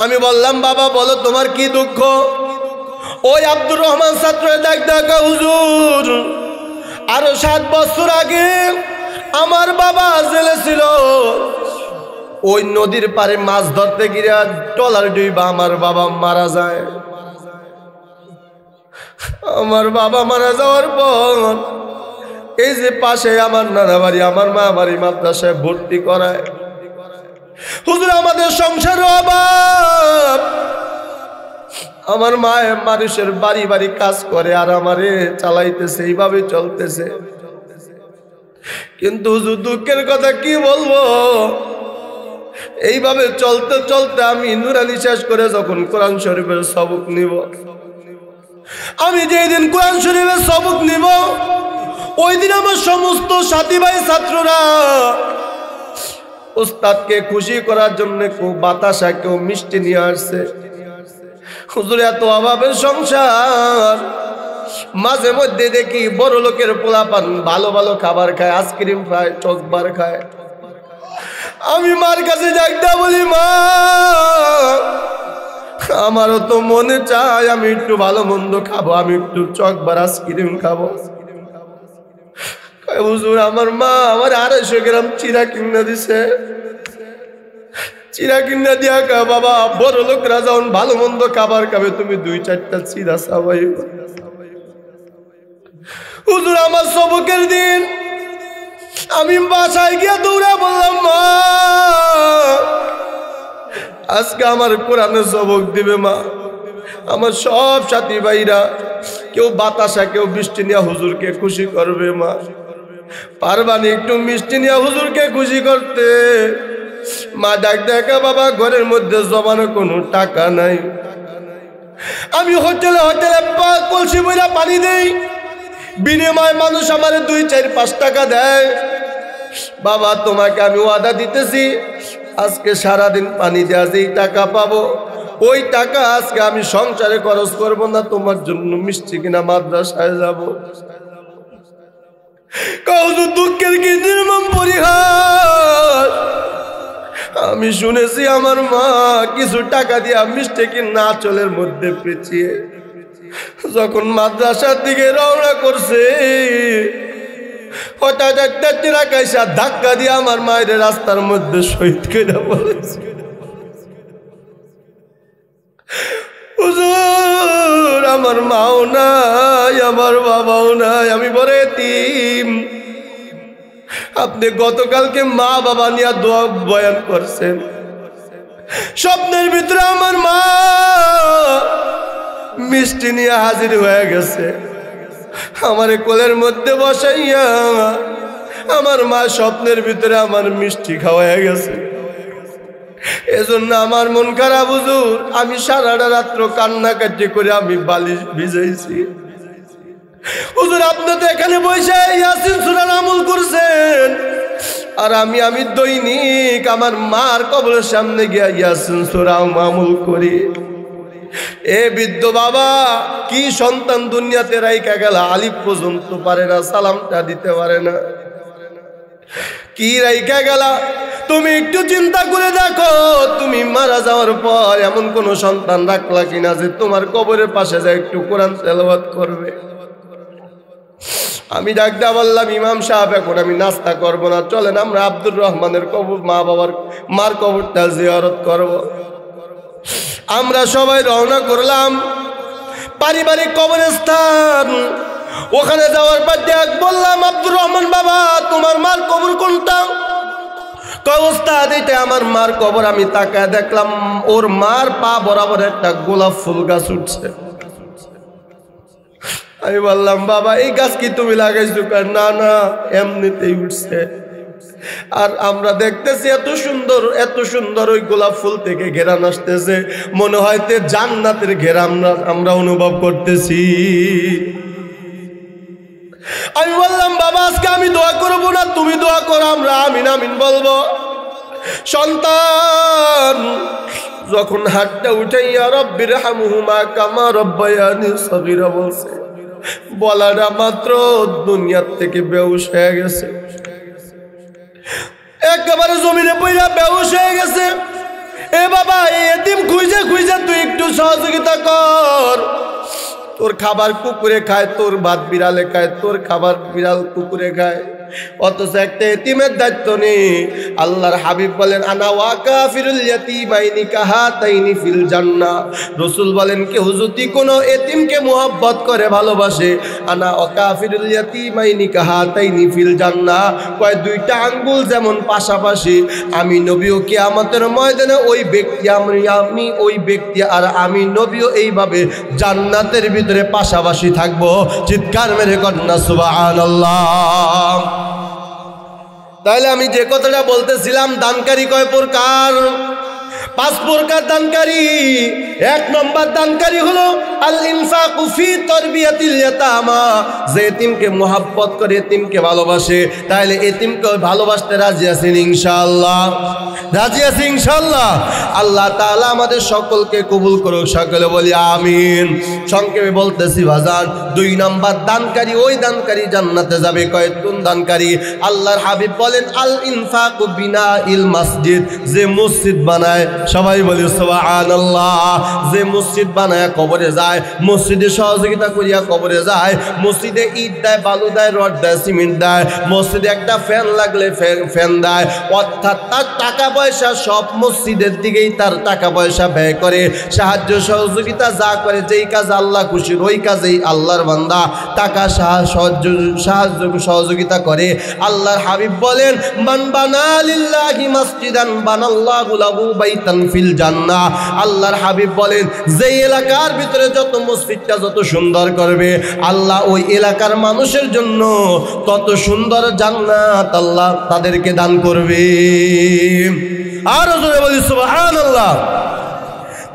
আমি বললাম, বাবা বলো তোমার কি দুঃখ? ওই আব্দুর রহমান ছাত্র ডাকা হুজুর, আরো 7 বছর আগে আমার বাবা জেলে ছিল। ওই নদীর পারে মাছ ধরতে গিয়ে ট্রলার ডুইবা আমার বাবা মারা যায়। আমার বাবা মারা যাওয়ার পর এই যে পাশে আমার নানা বাড়ি, আমার মা বাড়ি মাদ্রাসায় ভর্তি করায়। হুজুর আমাদের সংসার অভাব। আমার মা মানুষের বাড়ি বাড়ি কাজ করে আর আমারে চালাইতেছে, এইভাবে চলতেছে। কিন্তু হুজুর দুঃখের কথা কি বলবো, এইভাবে চলতে চলতে আমি নুরানি শেষ করে যখন কোরআন শরীফের সবক নিব, আমি যেদিন কোরআন শরীফের সবক নিব ওই দিন আমার সমস্ত সাথী ভাই ছাত্ররা উস্তাদকে খুশি করার জন্য কেউ বাতাসা, কেউ মিষ্টি নিয়ে আসছে। হুজুর এত অভাবের সংসার, মাঝে মধ্যে দেখি বড় লোকের পোলাপান ভালো ভালো খাবার খায়, আইসক্রিম খায়, চকবার খায়। আমি মার কাছে যাইতে বলি, মা আমারও তো মনে চায় আমি একটু ভালো মন্দ খাবো, আমি একটু চকবার আইসক্রিম খাবো। হুজুর আমার মা আমার 250 গ্রাম চিরা কিনা দিছে। চিরা কিনা দিয়া কা বাবা, বড় লোকরা যখন ভালো মন্দ খাবার খাবে তুমি 2-4টা চিরা চাবাই। হুজুর আমার সবকের দিন আমি বাসায় গিয়ে দৌড়া বললাম, মা আজকে আমার কোরআনের সবক দিবে মা। আমার সব সাথী ভাইরা কেউ বাতাসা, কেউ মিষ্টি নিয়ে হুজুরকে খুশি করবে। মা পারবানি একটু মিষ্টি নিয়ে হুজুরকে খুশি করতে? মা ডাক দেখা, বাবা ঘরের মধ্যে জমানো কোনো টাকা নাই, আমি হোটেলে হোটেলে কলসি বইরা পানি দেই, বিনিময় মানুষ আমার 2-4-5 টাকা দেয়। বাবা তোমাকে আমি ওয়াদা দিতেছি, আজকে সারাদিন পানি দেওয়া যেই টাকা পাবো ওই টাকা আজকে আমি সংসারে খরচ করবো না, তোমার জন্য মিষ্টি কিনা মাদ্রাসায় যাবো। দুঃখের কি নির্মম পরিহাস। আমি শুনেছি আমার মা কিছু টাকা দিয়ে মিষ্টি কিনা আঁচলের মধ্যে পেঁচিয়ে যখন মাদ্রাসার দিকে রওনা করছে হঠাৎ একটা ট্রাক এসে ধাক্কা দিয়ে আমার মায়ের রাস্তার মধ্যে শহীদ করে বলেছে। হুজুর, আমার মাও নাই, আমার বাবাও নাই, আমি বড় এতিম। আপনি গতকালকে মা বাবা নিয়ে দোয়া বয়ান করছেন, স্বপ্নের ভিতরে আমার মা মিষ্টি নিয়ে হাজির হয়ে গেছে। আমার কোলের মধ্যে বসাইয়া আমার মা স্বপ্নের ভিতরে আমার মিষ্টি খাওয়াই গেছে। এজন্য আমার মন খারাপ হুজুর, আমি সারাটা রাত্র কান্নাকাটি করে আমি বালিশ ভিজাইছি। হুজুর, আপনি তো এখানে বসে ইয়াসিন সূরার আমল করছেন, আর আমি দৈনিক আমার মার কবরের সামনে গিয়া ইয়াসিন সূরা আমল করি। এ বৃদ্ধ বাবা, কি সন্তান দুনিয়াতে রাইখা গেল, আলিফ পর্যন্ত পারে না, সালামটা দিতে পারে না, কি রাইখা গেলা? তুমি একটু চিন্তা করে দেখো, তুমি মারা যাওয়ার পর এমন কোন সন্তান রাখলা কিনা যে তোমার কবরের পাশে যায় একটু কোরআন তেলাওয়াত করবে? আমি ডাকতে বললাম, ইমাম সাহেব এখন আমি নাস্তা করব না, চলেন আমরা আব্দুর রহমানের কবর, মার কবরটা জিয়ারত করব। আমরা সবাই রওনা করলাম পারিবারিক কবরস্থান। ওখানে যাওয়ার পর দেখ বললাম, আব্দুর রহমান বাবা, তোমার মার কবর কোনটা? ওস্তাদ, এটা আমার মার কবর। আমি তাকায় দেখলাম ওর মার পা বরাবর একটা গোলাপ ফুল গাছ উঠছে। আমি বললাম, বাবা এই গাছ কি তুমি লাগাইছো? না না, এমনিতেই উঠছে। আর আমরা দেখতেছি এত সুন্দর ওই গোলাপ ফুল থেকে ঘেরান আসতেছে, মনে হয় জান্নাতের ঘেরান আমরা অনুভব করতেছি। আমি বললাম, বাবা আজকে আমি দোয়া করবো না, তুমি দোয়া করো, আমরা আমিন আমিন বলবো। সন্তান যখন হাতটা উঠাইয়া রব্বির হামহুমা কামা রব্বায়ানি সগীরা বলছে, বলাটা মাত্র দুনিয়ার থেকে বেহুশ হয়ে গেছে, একেবারে জমিনে পড়া বেহুশ হয়ে গেছে। এ বাবা, এই এতিম খুঁজে খুঁজে তুই একটু সহযোগিতা কর। তোর খাবার কুকুরে খায়, তোর ভাত বিড়ালে খায়, তোর খাবার বিড়াল কুকুরে খায়, অথচ একটা এতিমের দায়িত্ব নেই। আল্লাহর হাবিব বলেন, আনা ওয়া কাফিরুল ইয়াতীমাইনি কাহাতাইনি ফিল জান্নাহ। রাসূল বলেন, কেউ যদি কোনো এতিমকে মুহাব্বত করে ভালোবাসে, আনা ওয়া কাফিরুল ইয়াতীমাইনি কাহাতাইনি ফিল জান্নাহ, কয় দুইটা আঙ্গুল যেমন পাশাপাশি, আমি নবীও কিয়ামতের ময়দানে ওই ব্যক্তি, আমি ওই ব্যক্তি আর আমি নবীও এইভাবে জান্নাতের ভিতরে পাশাপাশি থাকবো। চিৎকার মেরে কন্যা সুবহানাল্লাহ। তাহলে আমি যে কথাটা বলতেছিলাম, দানকারী কয় প্রকার? 5 প্রকার দানকারী। 1 নম্বর দানকারী হলো আল ইনফাকু ফি তারবিয়াতিল ইয়াতামা, যে এতিমকে মুহাব্বত করে, এতিমকে ভালোবাসে। তাহলে এতিমকে ভালোবাসতে রাজি আছেন ইনশাআল্লাহ? রাজি আছি ইনশাআল্লাহ? আল্লাহ তাআলা আমাদের সকলকে কবুল করুক, সকলে বলি আমিন। সংক্ষেপে বলতেছি বাজান, 2 নম্বর দানকারী, ওই দানকারী জান্নাতে যাবে। কোন দানকারী? আল্লাহর হাবিব বলেন, আল ইনফাকু বিনাইল মসজিদ, যে মসজিদ বানায়, সবাই বলি সুবহানাল্লাহ, যে মসজিদ বানায় কবরে যায়, মসজিদে সহযোগিতা করিয়া কবরে যায়, মসজিদে ইট দেয়, বালু দেয়, রড দেয়, সিমেন্ট দেয়, মসজিদে একটা ফ্যান লাগলে ফ্যান দেয়, অর্থাৎ তার টাকা পয়সা সব মসজিদের দিকেই তার টাকা পয়সা ব্যয় করে, সাহায্য সহযোগিতা যা করে, যেই কাজ আল্লাহ খুশির ওই কাজেই আল্লাহর বান্দা টাকা সাহায্য সহযোগিতা করে। আল্লাহর হাবিব বলেন, মান বানা লিল্লাহি মাসজিদান বানাল্লাহু লাহু বাইতান ফিল জান্নাহ। আল্লাহর হাবিব বলেন, যে এলাকার ভিতরে যত মসজিদটা যত সুন্দর করবে, আল্লাহ ওই এলাকার মানুষের জন্য তত সুন্দর জান্নাত আল্লাহ তাদেরকে দান করবে। আর জোরে বলি সুবহানাল্লাহ।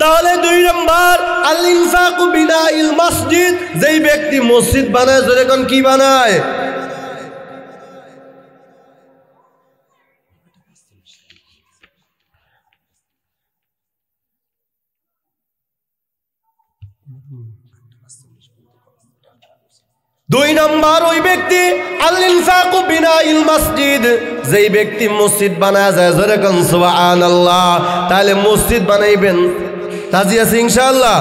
তাহলে 2 নম্বর আল ইনফাকু বিনাইল মসজিদ, যেই ব্যক্তি মসজিদ বানায়, জোরে কোন কি বানায়? দুই নম্বর ওই ব্যক্তি আল ইনফাকু বিনাইল মসজিদ, যেই ব্যক্তি মসজিদ বানায় যায়, জোরে কোন সুবহানাল্লাহ। তাহলে মসজিদ বানাইবেন, রাজি আছি ইনশাআল্লাহ?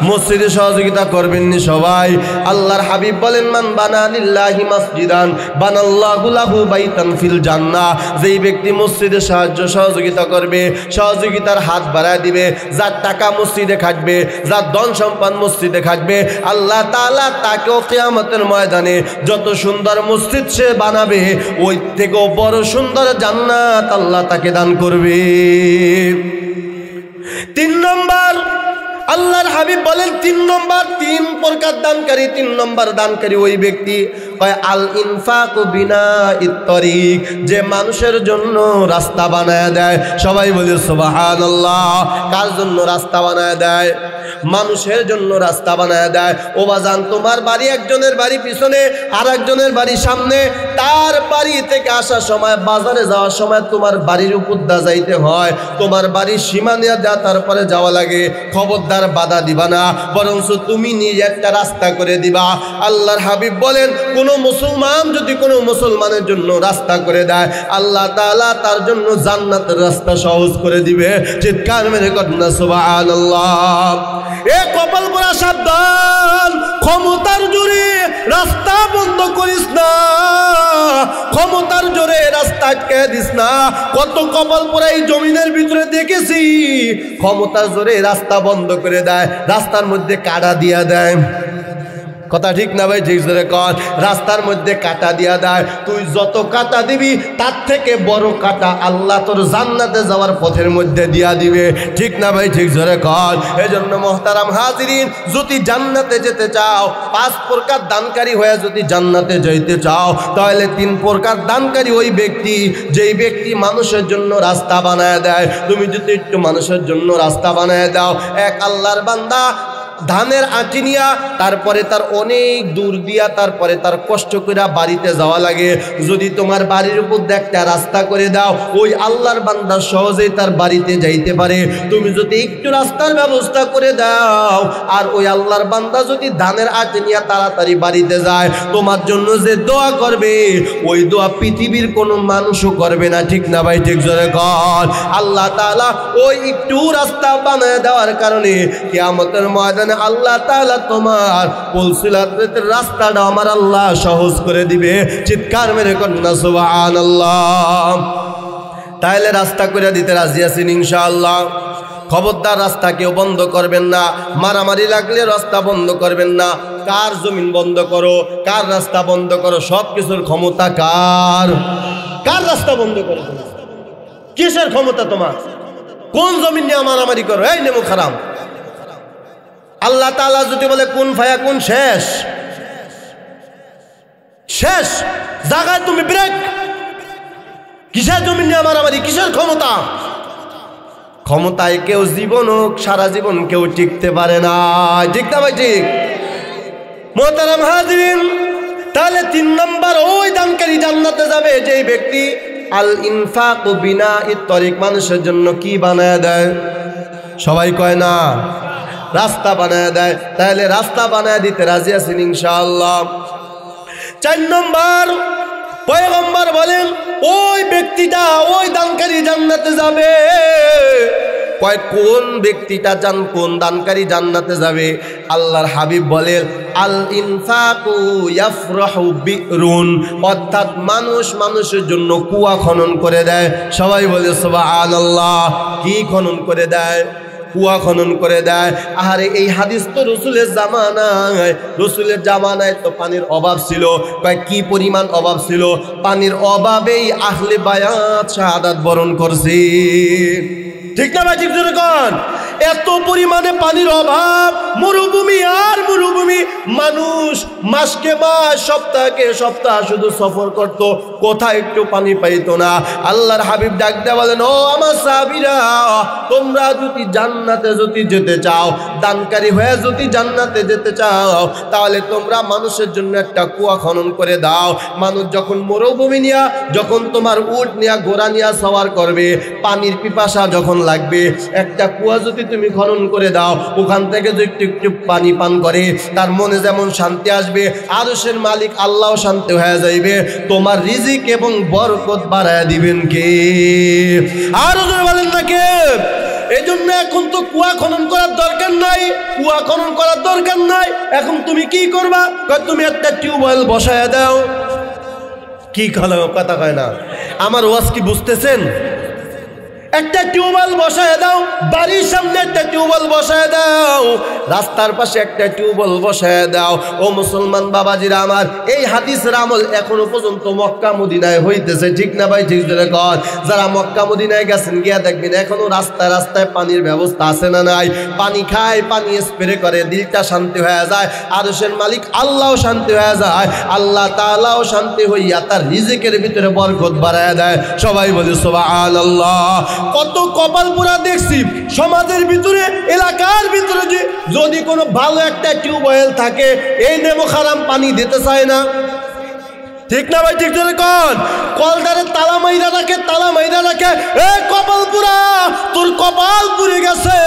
মসজিদে সহযোগিতা করবেন নি সবাই? আল্লাহর হাবিব বলেন, মান বানা লিল্লাহি মাসজিদান বানাল্লাহু লাহু বাইতান ফিল জান্নাহ। যেই ব্যক্তি মসজিদে সাহায্য সহযোগিতা করবে, সহযোগিতার হাত বাড়ায় দিবে, যার টাকা মসজিদে খাটবে, যার ধন সম্পদ মসজিদে খাটবে, আল্লাহ তাআলা তাকেও কিয়ামতের ময়দানে যত সুন্দর মসজিদ সে বানাবে, ওই থেকেও বড় সুন্দর জান্নাত আল্লাহ তাকে দান করবে। 3 নম্বর আল্লাহর হাবিব বলেন, 3 নম্বর 3 প্রকার দানকারী, 3 নম্বর দানকারী ওই ব্যক্তি কয় আল ইনফাকু বিনাইত তরিক, যে মানুষের জন্য রাস্তা বানায় দেয়। সবাই বলে সুবহানাল্লাহ। কার জন্য রাস্তা বানায় দেয়? মানুষের জন্য রাস্তা বানায় দেয়। ও বাজান, তোমার বাড়ি একজনের বাড়ি পিছনে, আর একজনের বাড়ি সামনে, তার বাড়ি থেকে আসার সময়, বাজারে যাওয়ার সময় তোমার বাড়ির উপর দা যাইতে হয়, তোমার বাড়ির সীমা নিয়ে যা তারপরে যাওয়া লাগে। খবরদার বাধা দিবা না, বরঞ্চ তুমি নিজে একটা রাস্তা করে দিবা। আল্লাহর হাবিব বলেন, কোন মুসলমান যদি কোনো মুসলমানের জন্য রাস্তা করে দেয়, আল্লাহ তাআলা তার জন্য জান্নাতের রাস্তা সহজ করে দিবে। চিৎকার মেরে কন্যা সুবহানাল্লাহ। এ কপাল পোড়া সাবধান, ক্ষমতার জোরে রাস্তা বন্ধ করিস না, ক্ষমতার জোরে রাস্তা আটকে দিস না। কত কপাল পোড়া এই জমিনের ভিতরে দেখেছি, ক্ষমতার জোরে রাস্তা বন্ধ করে দেয়, রাস্তার মধ্যে কাটা দিয়া দেয়। কথা ঠিক না ভাই? ঠিক জোরে কর। রাস্তার মধ্যে কাটা দিয়া দেয়। তুই যত কাটা দিবি তার থেকে বড় কাটা আল্লাহ তোর জান্নাতে যাওয়ার পথের মধ্যে দিয়া দিবে। ঠিক না ভাই? ঠিক জোরে কর। এজন্য মুহতারাম হাজিরিন, যদি জান্নাতে যেতে চাও, 5 প্রকার দানকারী হয়ে যদি জান্নাতে যাইতে চাও, তাহলে 3 প্রকার দানকারী ওই ব্যক্তি, যেই ব্যক্তি মানুষের জন্য রাস্তা বানায় দেয়। তুমি যদি একটু মানুষের জন্য রাস্তা বানায় দাও, এক আল্লাহর বান্দা ধানের আটি নিয়া, তারপরে তার অনেক দূর দিয়া, তারপরে তার কষ্ট করে বাড়িতে যাওয়া লাগে। যদি তোমার বাড়ির উপর একটা রাস্তা করে দাও, ওই আল্লাহর বান্দা সহজেই তার বাড়িতে যাইতে পারে। তুমি যদি একটু রাস্তার ব্যবস্থা করে দাও, আর ওই আল্লাহর বান্দা যদি ধানের আটি নিয়া তাড়াতাড়ি বাড়িতে যায়, তোমার জন্য যে দোয়া করবে, ওই দোয়া পৃথিবীর কোনো মানুষও করবে না। ঠিক না ভাই? ঠিক জোরে কর। আল্লাহ তাআলা ওই একটু রাস্তা বানায় দেওয়ার কারণে কিয়ামতের ময়দানে আল্লাহ তাআলা তোমার পুলসিরাতের রাস্তাটা আমার আল্লাহ সহজ করে দিবে। চিৎকার মেরে কন্যা সুবহানাল্লাহ। তাইলে রাস্তা করে দিতে রাজি আছেন ইনশাআল্লাহ? খবরদার রাস্তা কেউ বন্ধ করবেন না, মারামারি লাগলে রাস্তা বন্ধ করবেন না। কার জমিন বন্ধ করো, কার রাস্তা বন্ধ করো, সব কিছুর ক্ষমতা কার? কার রাস্তা বন্ধ করো? কিসের ক্ষমতা তোমার? কোন জমিন নিয়ে মারামারি করো? এই নেমু খারাম। আল্লাহ তাআলা যদি বলে কুন ফায়াকুন, শেষ শেষ জায়গায় তুমি ব্রেক। কিসের জমিন নিয়ে মারামারি, কিসের ক্ষমতা? ক্ষমতায় কেউ জীবনও সারা জীবন কেউ টিকতে পারে না। ঠিক না ভাই? ঠিক। মুহতারাম হাজিরিন, তাহলে 3 নম্বর ওই দানকারী জান্নাতে যাবে যেই ব্যক্তি আল ইনফাকু বিনাইত তরিক, মানুষের জন্য কি বানায় দেয়? সবাই কয় না? রাস্তা বানায় দেয়। তাহলে রাস্তা বানায় দিতে রাজি আছেন ইনশাআল্লাহ? 4 নম্বর পয়গম্বর বলেন, ওই ব্যক্তিটা, ওই দানকারী জান্নাতে যাবে। কয় কোন ব্যক্তিটা কোন দানকারী জান্নাতে যাবে? আল্লাহর হাবিব বলেন, আল ইনফাকু ইয়াফরাহু বিরুন, অর্থাৎ মানুষ মানুষের জন্য কুয়া খনন করে দেয়। সবাই বলে সুবহানাল্লাহ। কি খনন করে দেয়? কুয়া খনন করে দেয়। আরে এই হাদিস তো রসুলের জামানায়, রসুলের জামানায় তো পানির অভাব ছিল। কয় কি পরিমাণ অভাব ছিল? পানির অভাবেই আহলে বায়াত শাহাদাত বরণ করছে। ঠিক না ভাই? ঠিক যেরকম এত পরিমাণে পানির অভাব, মরুভূমি আর মরুভূমি, মানুষ মাসকে মাস, সপ্তাহকে সপ্তাহ শুধু সফর করত, কোথায় একটু পানি পাইতো না। আল্লাহর হাবিব ডাক দেয়া বলেন, ও আমার সাহাবীরা, তোমরা যদি জান্নাতে যদি যেতে চাও, দানকারী হয়ে যদি জান্নাতে যেতে চাও, তাহলে তোমরা মানুষের জন্য একটা কুয়া খনন করে দাও। মানুষ যখন মরুভূমি নিয়া, যখন তোমার উট নিয়া, ঘোড়া নিয়া সওয়ার করবে, পানির পিপাসা যখন লাগবে, একটা কুয়া যদি তুমি খনন করে দাও, ওখান থেকে যদি একটু একটু পানি পান করে, তার মনে যেমন শান্তি আসবে, আরশের মালিক আল্লাহ শান্তি হয়ে যাইবে। তোমার রিজিক এবং বরকত বাড়ায় দিবেন কে? আরো জোরে বলেন না কে? এই জন্য এখন তো কুয়া খনন করার দরকার নাই, কুয়া খনন করার দরকার নাই। এখন তুমি কি করবা? তুমি একটা টিউবওয়েল বসায় দাও। কি কথা কয় না? আমার ওয়াজ কি বুঝতেছেন? একটা টিউবওয়েল বসায় দাও, বাড়ির সামনে একটা টিউবওয়েল বসায় দাও, রাস্তার পাশে একটা টিউবওয়েল বসায় দাও। ও মুসলমান বাবাজিরা আমার, এই হাদিসের আমল এখনো পর্যন্ত মক্কা মদিনায় হইতেছে, ঠিক না ভাই? ঠিক ধরে কর। যারা মক্কা মদিনায় গেছেন গিয়া দেখবেন এখনো রাস্তায় রাস্তায় পানির ব্যবস্থা আছে না নাই? পানি খায়, পানি স্প্রে করে, দিলটা শান্তি হয়ে যায়, আরশের মালিক আল্লাহও শান্তি হয়ে যায়, আল্লাহ তাআলাও শান্তি হইয়া তার রিজিকের ভিতরে বরকত বাড়ায় দেয়। সবাই বলি সুবহানাল্লাহ। কত কপাল পোড়া দেখছি সমাজের ভিতরে, এলাকার ভিতরে, যে যদি কোনো ভালো একটা টিউবওয়েল থাকে এই নেমো খারাম পানি দিতে চায় না, ঠিক না ভাই? ঠিক ধরে কন। কলদারে তালা মাইরা রাখে, তালা মাইরা রাখে। এ কপাল পুরা, তোর কপাল পুড়ে গেছে,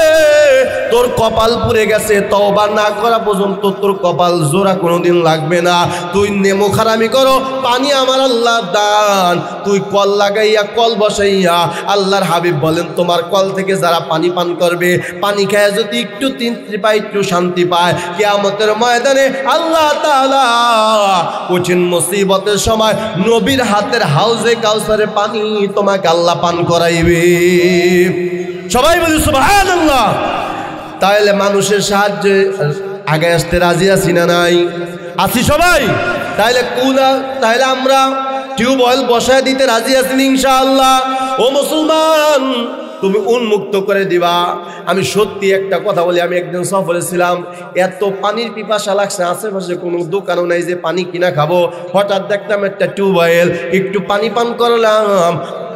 তোর কপাল পুড়ে গেছে। তওবা না করা পর্যন্ত তোর কপাল জোড়া কোনোদিন লাগবে না। তুই নেমো খারামি করো, পানি আমার আল্লাহ দান। তুই কল লাগাইয়া, কল বসাইয়া, আল্লাহর হাবিব বলেন তোমার কল থেকে যারা পানি পান করবে, পানি খায় যদি একটু তৃপ্তি পায়, একটু শান্তি পায়, কিয়ামতের ময়দানে আল্লাহ তাআলা কঠিন মুসিবতের সময় নবীর হাতের হাউজে কাউসারে পানি তোমাকে আল্লাহ পান করাইবে। সবাই বলি সুবহানাল্লাহ। তাহলে মানুষের সাহায্যে আগে আসতে রাজি আছি না নাই? আছি সবাই। তাহলে আমরা টিউবওয়েল বসায় দিতে রাজি আছি ইনশাআল্লাহ। ও মুসলমান, তুমি উন্মুক্ত করে দিবা। আমি সত্যি একটা কথা বলি, আমি একদিন সফরে ছিলাম, এত পানির পিপাসা লাগছে, আশেপাশে কোনো দোকানও নাই যে পানি কিনা খাবো। হঠাৎ দেখলাম একটা টিউবওয়েল, একটু পানি পান করলাম,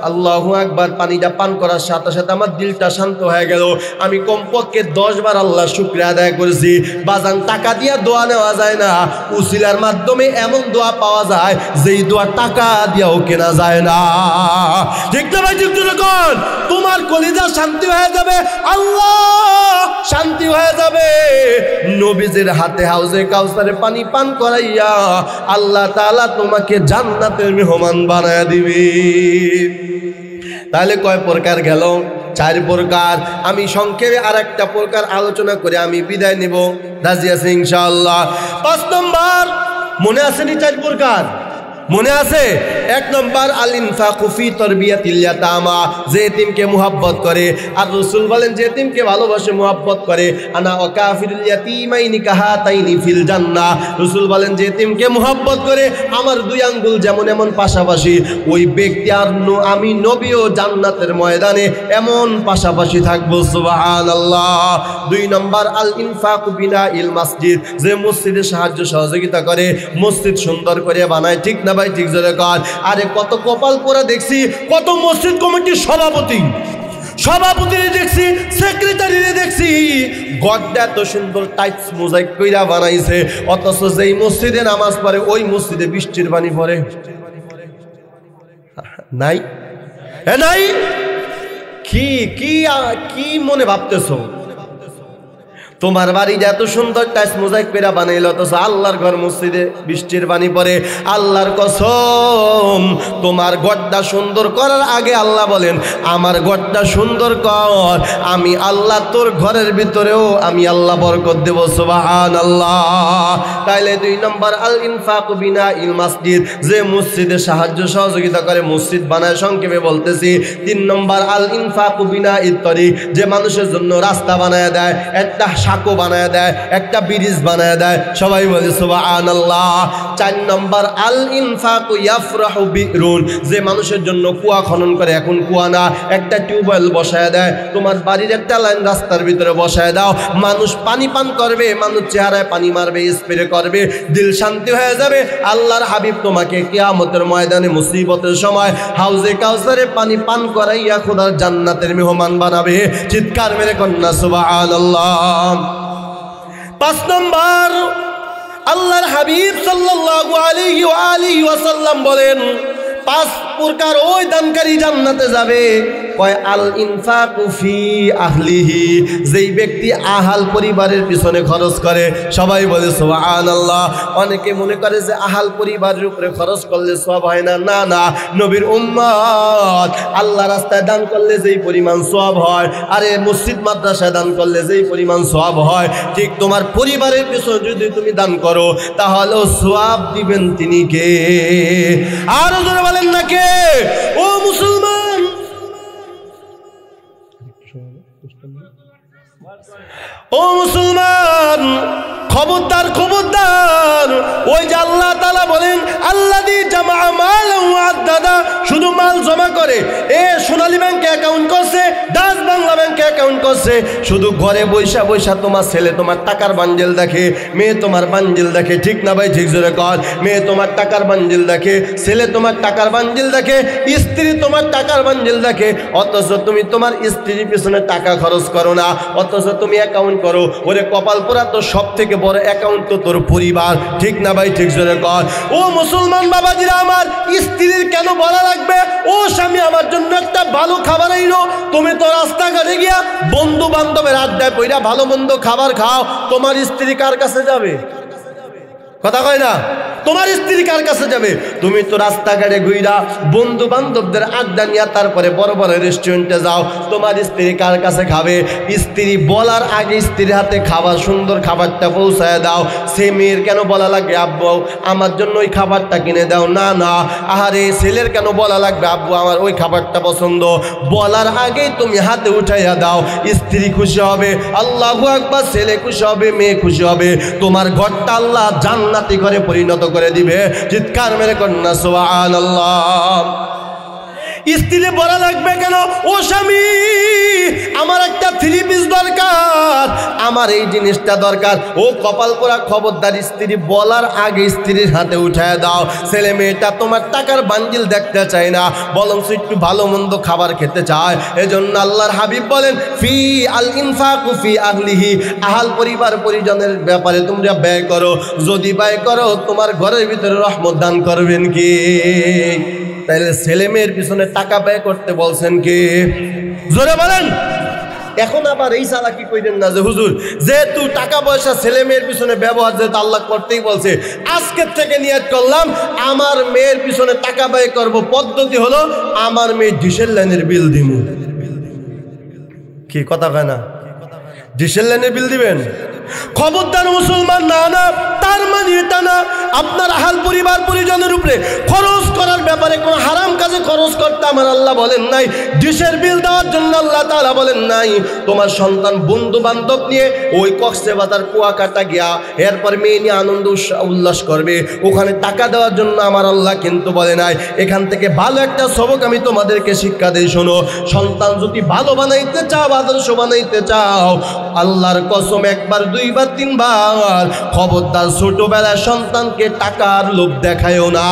আল্লাহু আকবার। পানিটা পান করার সাথে সাথে আমার দিলটা শান্ত হয়ে গেল। আমি কমপক্ষে 10 বার আল্লাহ শুকরিয়া আদায় করেছি। বাজান, টাকা দিয়া দোয়া নেওয়া যায় না, উসিলার মাধ্যমে এমন দোয়া পাওয়া যায় যেই দোয়া টাকা দিয়াও কেনা যায় না, ঠিক না ভাই? ঠিক যখন তোমার কলিজা শান্তি হয়ে যাবে, আল্লাহ শান্তি হয়ে যাবে। নবীজির হাতে হাউজে কাউসারে পানি পান করাইয়া আল্লাহ তাআলা তোমাকে জান্নাতের মেহমান বানায় দিবে। তাহলে কয় প্রকার গেল? 4 প্রকার। আমি সংক্ষেপে আর একটা প্রকার আলোচনা করে আমি বিদায় নিব। রাজি আছে ইনশাআল্লাহ? 5 নম্বর, মনে আছে নি 4 প্রকার? মনে আছে? 1 নম্বর আল ইনফাকু ফি তারবিয়াতিল ইয়াতামা, যে এতিমকে মুহাব্বত করে। আর রাসূল বলেন যে এতিমকে ভালোবাসে, মুহাব্বত করে, আনা ওয়া কাফিরুল ইয়াতীমাইনি কাহাতাইনি ফিল জান্নাহ। রাসূল বলেন যে এতিমকে মুহাব্বত করে, আমার 2 আঙ্গুল যেমন এমন পাশাপাশি, ওই ব্যক্তি আর আমি নবীও জান্নাতের ময়দানে এমন পাশাপাশি থাকবো। সুবহানাল্লাহ। 2 নম্বর আল ইনফাকু বিনাইল মসজিদ, যে মসজিদে সাহায্য সহযোগিতা করে, মসজিদ সুন্দর করে বানায়, ঠিক না ভাই? ঠিক জোরে কর। আরে কত কপাল পোড়া দেখছি, কত মসজিদ কমিটির সভাপতিরে দেখছি, সেক্রেটারিরে দেখছি, গড্ডা এত সুন্দর টাইপস মোজাইক কইরা বানাইছে, অথচ যেই মসজিদে নামাজ পড়ে ওই মসজিদে বৃষ্টির পানি পড়ে নাই। নাই? কি কি কি মনে ভাবতেছো? তোমার বাড়িতে এত সুন্দর টাইস মোজাইক পেরা বানাইল, অথচ আল্লাহর ঘর মসজিদে বৃষ্টির পানি পড়ে। আল্লাহর কসম, তোমার ঘরটা সুন্দর করার আগে আল্লাহ বলেন আমার ঘরটা সুন্দর কর, আমি আল্লাহ তোর ঘরের ভিতরেও আমি আল্লাহ বরকত দেব। সুবহানাল্লাহ। তাইলে 2 নম্বর আল ইনফাকু বিনাইল মসজিদ, যে মসজিদে সাহায্য সহযোগিতা করে, মসজিদ বানায়, সংক্ষেপে বলতেছি। 3 নম্বর আল ইনফাকু বিনাইত তরিক, যে মানুষের জন্য রাস্তা বানায় দেয়, একটা সাঁকো বানায় দেয়, একটা ব্রিজ বানায় দেয়। সবাই বলে সুবহানাল্লাহ। 4 নম্বর আল ইনফাকু ইয়াফরাহু বিরুন, যে মানুষের জন্য কুয়া খনন করে, এখন কুয়া না, একটা টিউবওয়েল বসায় দেয়, তোমার বাড়ির একটা লাইন রাস্তার ভিতরে বসায় দাও, মানুষ পানি পান করবে, মানুষ চেহারায় পানি মারবে, স্প্রে করবে, দিল শান্তি হয়ে যাবে। আল্লাহর হাবিব তোমাকে কিয়ামতের ময়দানে মুসিবতের সময় হাউজে কাউসারে পানি পান করাইয়া খোদার জান্নাতের মেহমান বানাবে। চিৎকার মেরে কন্যা সুবহানাল্লাহ। 5 নম্বর, আল্লাহর হাবিব সাল্লাল্লাহু আলাইহি ওয়া আলিহি ওয়াসাল্লাম বলেন 5 প্রকার ওই দানকারী জান্নাতে যাবে কয় আল ইনফাকু ফি আহলিহি, যেই ব্যক্তি আহাল পরিবারের পিছনে খরচ করে। সবাই বলে সুবহানাল্লাহ। অনেকে মনে করে যে আহাল পরিবারের উপরে খরচ করলে সওয়াব হয় না। না না, নবীর উম্মত, আল্লাহ রাস্তায় দান করলে যেই পরিমাণ সওয়াব হয়, আরে মসজিদ মাদ্রাসায় দান করলে যেই পরিমাণ সওয়াব হয়, ঠিক তোমার পরিবারের পিছনে যদি তুমি দান করো তাহলে সওয়াব দিবেন তিনি কে? আরো জোরে বলেন না কে? ও মুসলমান, ও মুসলমান, খবরদার খবরদার। ওই যে আল্লাহ তাআলা বলেন আল্লাযী জামা মালান ওয়া আদ্দাদা, শুধু মাল জমা করে। এ সোনালী ব্যাংকে অ্যাকাউন্ট করছে, ডাচ বাংলা ব্যাংকে অ্যাকাউন্ট করছে, শুধু ঘরে বৈশা বৈশা তোমার ছেলে তোমার টাকার বান্ডেল দেখে, মেয়ে তোমার বান্ডেল দেখে। ঠিক না ভাই? ঠিক জোরে কর। মেয়ে তোমার টাকার বান্ডেল দেখে, ছেলে তোমার টাকার বান্ডেল দেখে, স্ত্রী তোমার টাকার বান্ডেল দেখে, অথচ তুমি তোমার স্ত্রীর পিছনে টাকা খরচ করো না, অথচ তুমি অ্যাকাউন্ট করো। ওরে কপাল পোড়া, তো সব থেকে বড় অ্যাকাউন্ট তো তোর পরিবার। ঠিক না ভাই? ঠিক জোরে কর। ও মুসলমান বাবাজিরা আমার, স্ত্রীর কেন বলা লাগবে ও স্বামী আমার জন্য একটা ভালো খাবার আইলো? তুমি তো রাস্তাঘাটে গিয়া বন্ধু বান্ধবের আড্ডায় পইরা ভালো মন্দ খাবার খাও, তোমার স্ত্রী কার কাছে যাবে? কথা কয় না? তোমার স্ত্রী কার কাছে যাবে? তুমি তো রাস্তাঘাটে ঘুইরা বন্ধু বান্ধবদের আড্ডা নিয়ে তারপরে বড় বড় রেস্টুরেন্টে যাও, তোমার স্ত্রী কার কাছে খাবে? স্ত্রী বলার আগে স্ত্রীর হাতে খাবার, সুন্দর খাবারটা পৌঁছায় দাও। সে মেয়ের কেন বলা লাগে আব্বু আমার জন্য ওই খাবারটা কিনে দাও? না না, আহারে ছেলের কেন বলা লাগবে আব্বু আমার ওই খাবারটা পছন্দ? বলার আগেই তুমি হাতে উঠাইয়া দাও, স্ত্রী খুশি হবে, আল্লাহু আকবার, ছেলে খুশি হবে, মেয়ে খুশি হবে, তোমার ঘরটা আল্লাহ জান্নাতি ঘরে পরিণত করে দিবে। চিৎকার মেরে কন্যা সুবহানাল্লাহ। স্ত্রী বলা লাগবে কেন ও স্বামী আমার একটা থ্রি পিস দরকার, আমার এই জিনিসটা দরকার? ও কপাল পোড়া, খবরদার স্ত্রী বলার আগে স্ত্রীর হাতে উঠায় দাও। ছেলে মেয়েটা তোমার টাকার বান্ডিল দেখতে চায় না, বরং একটু ভালো মন্দ খাবার খেতে চায়। এজন্য আল্লাহর হাবিব বলেন ফি আল ইনফাকু ফি আহলিহি, আহাল পরিবার পরিজনের ব্যাপারে তোমরা ব্যয় করো। যদি ব্যয় করো তোমার ঘরের ভিতরে রহমত দান করবেন কি? তাহলে ছেলে মেয়ের পিছনে টাকা ব্যয় করতে বলছেন কি? জোরে বলেন। এখন আবার এই চালাকি কইলেন না যে হুজুর যেহেতু টাকা পয়সা ছেলে মেয়ের পিছনে ব্যবহার যেহেতু আল্লাহ করতেই বলছে, আজকের থেকে নিয়ত করলাম আমার মেয়ের পিছনে টাকা ব্যয় করব। পদ্ধতি হলো আমার মেয়ে ডিশের লাইনের বিল দিব। কি কথা কয় না? ডিশের লাইনের বিল দিবেন? খবরদার মুসলমান, না না, তার মানে এটা না আপনার আহাল পরিবার পরিজনের উপরে খরচ করার ব্যাপারে কোনো হারাম কাজে খরচ করতে আমার আল্লাহ বলেন নাই। ডিশের বিল দেওয়ার জন্য আল্লাহ তাআলা বলেন নাই। তোমার সন্তান বন্ধু বান্ধব নিয়ে ওই কক্সবাজার কুয়াকাটা গিয়া এরপর মেয়ে নিয়ে আনন্দ উল্লাস করবে, ওখানে টাকা দেওয়ার জন্য আমার আল্লাহ কিন্তু বলে নাই। এখান থেকে ভালো একটা সবক আমি তোমাদেরকে শিক্ষা দেই, শোনো। সন্তান যদি ভালো বানাইতে চাও, আদর্শ বানাইতে চাও, আল্লাহর কসম একবার দুইবার তিনবার খবরদার ছোটবেলায় সন্তানকে টাকার লোভ দেখায়ও না।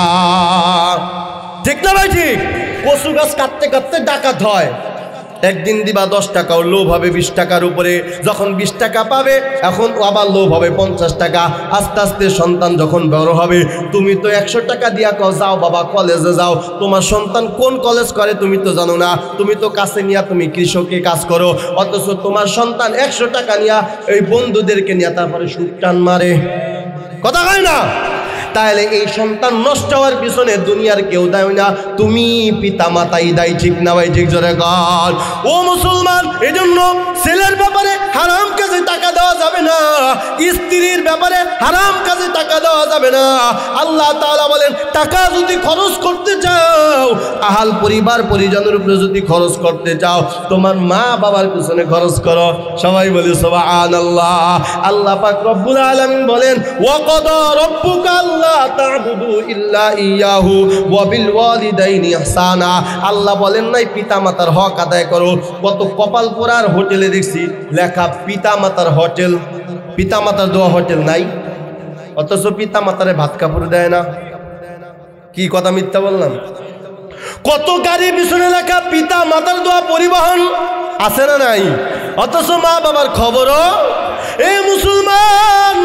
ঠিক না ভাই? ঠিক। কচু গাছ কাটতে কাটতে ডাকাত হয়, একদিন দিবা 10 টাকা, ওর লোভ হবে 20 টাকার উপরে। যখন 20 টাকা পাবে এখন আবার লোভ হবে 50 টাকা। আস্তে আস্তে সন্তান যখন বড় হবে, তুমি তো 100 টাকা দিয়া কও যাও বাবা কলেজে যাও, তোমার সন্তান কোন কলেজ করে তুমি তো জানো না, তুমি তো কাছে নিয়া তুমি কৃষকে কাজ করো, অথচ তোমার সন্তান 100 টাকা নিয়া এই বন্ধুদেরকে নিয়ে তারপরে সুদ টান মারে। কথা হয় না? তাহলে এই সন্তান নষ্ট হওয়ার পিছনে দুনিয়ার কেউ দায় না, তুমি পিতা মাতাই দায়ী। ঠিক না ভাই? ঠিক জোরে কর। ও মুসলমান, এজন্য ছেলের ব্যাপারে হারাম কাজে টাকা দেওয়া যাবে না, স্ত্রীর ব্যাপারে হারাম কাজে টাকা দেওয়া যাবে না। আল্লাহ তাআলা বলেন টাকা যদি খরচ করতে চাও, আহাল পরিবার পরিজনের উপরে যদি খরচ করতে চাও, তোমার মা বাবার পিছনে খরচ করো। সবাই বলি সুবহানাল্লাহ। আল্লাহ পাক রব্বুল আলামিন বলেন ওয়াকাদা রাব্বুকা আল্লা তা'বুদু ইল্লা ইয়াহু ওয়া বিল ওয়ালিদাইনি ইহসানা। আল্লাহ বলেন নাই পিতা মাতার হক আদায় করো। কত কপাল পোড়ার হোটেলে দেখছি লেখা পিতা মাতার হোটেল, পিতা মাতার দোয়া হোটেল নাই, অথচ পিতা মাতারে ভাত কাপড় দেয় না। কি কথা মিথ্যা বললাম? কত গাড়ির পিছনে লেখা পিতা মাতার দোয়া পরিবহন, আছে না নাই? অথচ মা বাবার খবরও। এ মুসলমান,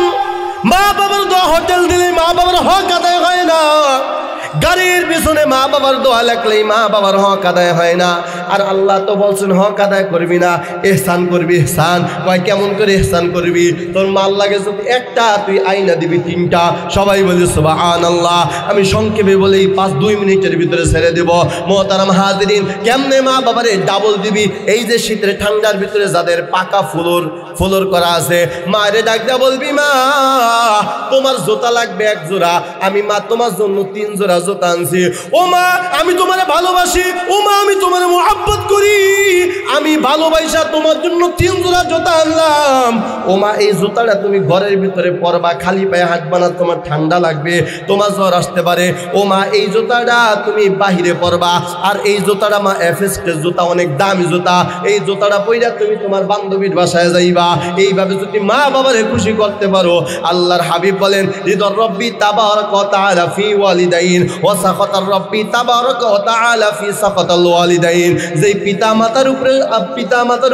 মা বাবার দোয়া হোটেল দিলে মা বাবার হক আদায় হয় না। গাড়ির পিছনে মা বাবার দোয়া লাগলেই মা বাবার হক আদায় হয় না। আর আল্লাহ তো বলছেন হক আদায় করবি না, ইহসান করবি। ইহসান কয় কেমন করে ইহসান করবি? তোর মাল লাগে যদি একটা, তুই আইনা দিবি তিনটা। সবাই বলি সুবহানাল্লাহ। আমি সংক্ষেপে বলেই 5-2 মিনিটের ভিতরে ছেড়ে দেব। মুহতারাম হাজিরিন, কেমনে মা বাবারে ডাবল দিবি? এই যে শীতের ঠান্ডার ভিতরে যাদের পাকা ফ্লোর করা আছে, মায়েরে ডাক দিয়া বলবি মা তোমার জুতা লাগবে 1 জোড়া, আমি মা তোমার জন্য 3 জোড়া জুতা আনছি। ও মা আমি তোমারে ভালোবাসি, ও মা আমি তোমারে মুহাব্বত করি, আমি ভালোবাসা তোমার জন্য 3 জোড়া জুতা আনলাম। ও মা এই জুতাটা তুমি ঘরের ভিতরে পরবা, খালি পায়ে হাঁটবা না, তোমার ঠান্ডা লাগবে, তোমার জ্বর আসতে পারে। ও মা এই জুতাটা তুমি বাহিরে পরবা, আর এই জুতাটা মা এফএসটের জুতা, অনেক দামি জুতা, এই জুতাটা পইরা তুমি তোমার বান্ধবীর বাসায় যাইবা। এইভাবে যদি মা বাবারে খুশি করতে পারো, আল্লাহর হাবিব বলেন রিদর রব্বি তাবারাকা ওয়া তাআলা ফি ওয়ালিদাইন ওয়া সাখাতার রব্বি তাবারাকা ওয়া তাআলা ফি সাখাতাল ওয়ালিদাইন। যেই পিতা মাতার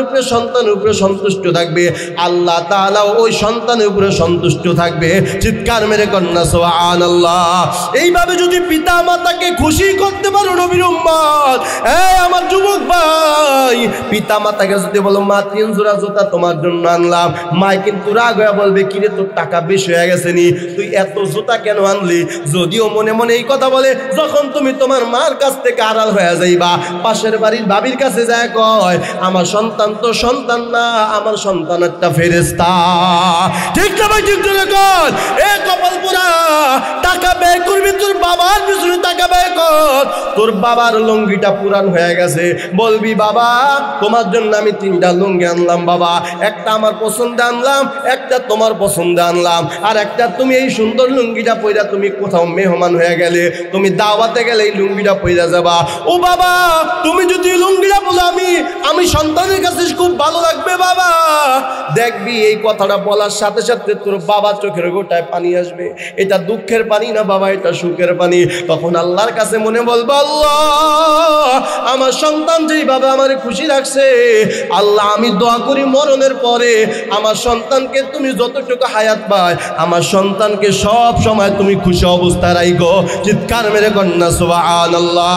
উপরে সন্তানের উপরে সন্তুষ্ট থাকবে, আল্লাহ তাআলা ওই সন্তানের উপরে সন্তুষ্ট থাকবে। চিৎকার মেরে কন্যা সুবহানাল্লাহ। এইভাবে যদি পিতা মাতাকে খুশি করতে পারো নবীর উম্মত, এই আমার যুবক ভাই, পিতা মাতাকে যদি বলো মা 3 জোড়া জুতা তোমার জন্য আনলাম, মা কিন্তু রাগ হয়ে বলবে কিরে তোর টাকা বেশি হয়ে গেছে নি, তুই এত জুতা কেন আনলি? যদিও মনে মনে এই কথা বলে, যখন তুমি তোমার মার কাছ থেকে আড়াল হয়ে যাইবা, পাশের বাড়ির ভাবির কাছে যায় কয় আমার সন্তান তো সন্তান না, আমার সন্তান একটা ফেরেশতা। ঠিক না ভাই? ঠিক না কর? এ কপাল পোড়া, টাকা ব্যয় করবি তোর বাবার পিছনে, টাকা ব্যয় কর। তোর বাবার লুঙ্গিটা পুরান হয়ে গেছে, বলবি বাবা তোমার জন্য আমি 3টা লুঙ্গি আনলাম বাবা, একটা আমার পছন্দে আনলাম, একটা তোমার পছন্দে আনলাম, আর একটা তুমি এই সুন্দর লুঙ্গিটা পইরা তুমি কোথাও মেহমান হয়ে গেলে, তুমি দাওয়াতে গেলে এই লুঙ্গিটা পইরা যাবা। ও বাবা তুমি যদি লুঙ্গিটা বলো আমি সন্তানের কাছে খুব ভালো লাগবে বাবা, দেখবি এই কথাটা বলার সাথে সাথে তোর বাবা চোখের গোটায় পানি আসবে। এটা দুঃখের পানি না বাবা, এটা সুখের পানি। তখন আল্লাহর কাছে মনে বলবো আল্লাহ আমার সন্তান যেইভাবে আমার খুশি রাখছে, আল্লাহ আমি দোয়া করি মরণের পরে আমার সন্তানকে তুমি যতটুকু হায়াত পায়, আমার সন্তানকে সব সময় তুমি খুশি অবস্থায় রাখো। চিৎকার মেরে কন্যা সুবহানাল্লাহ।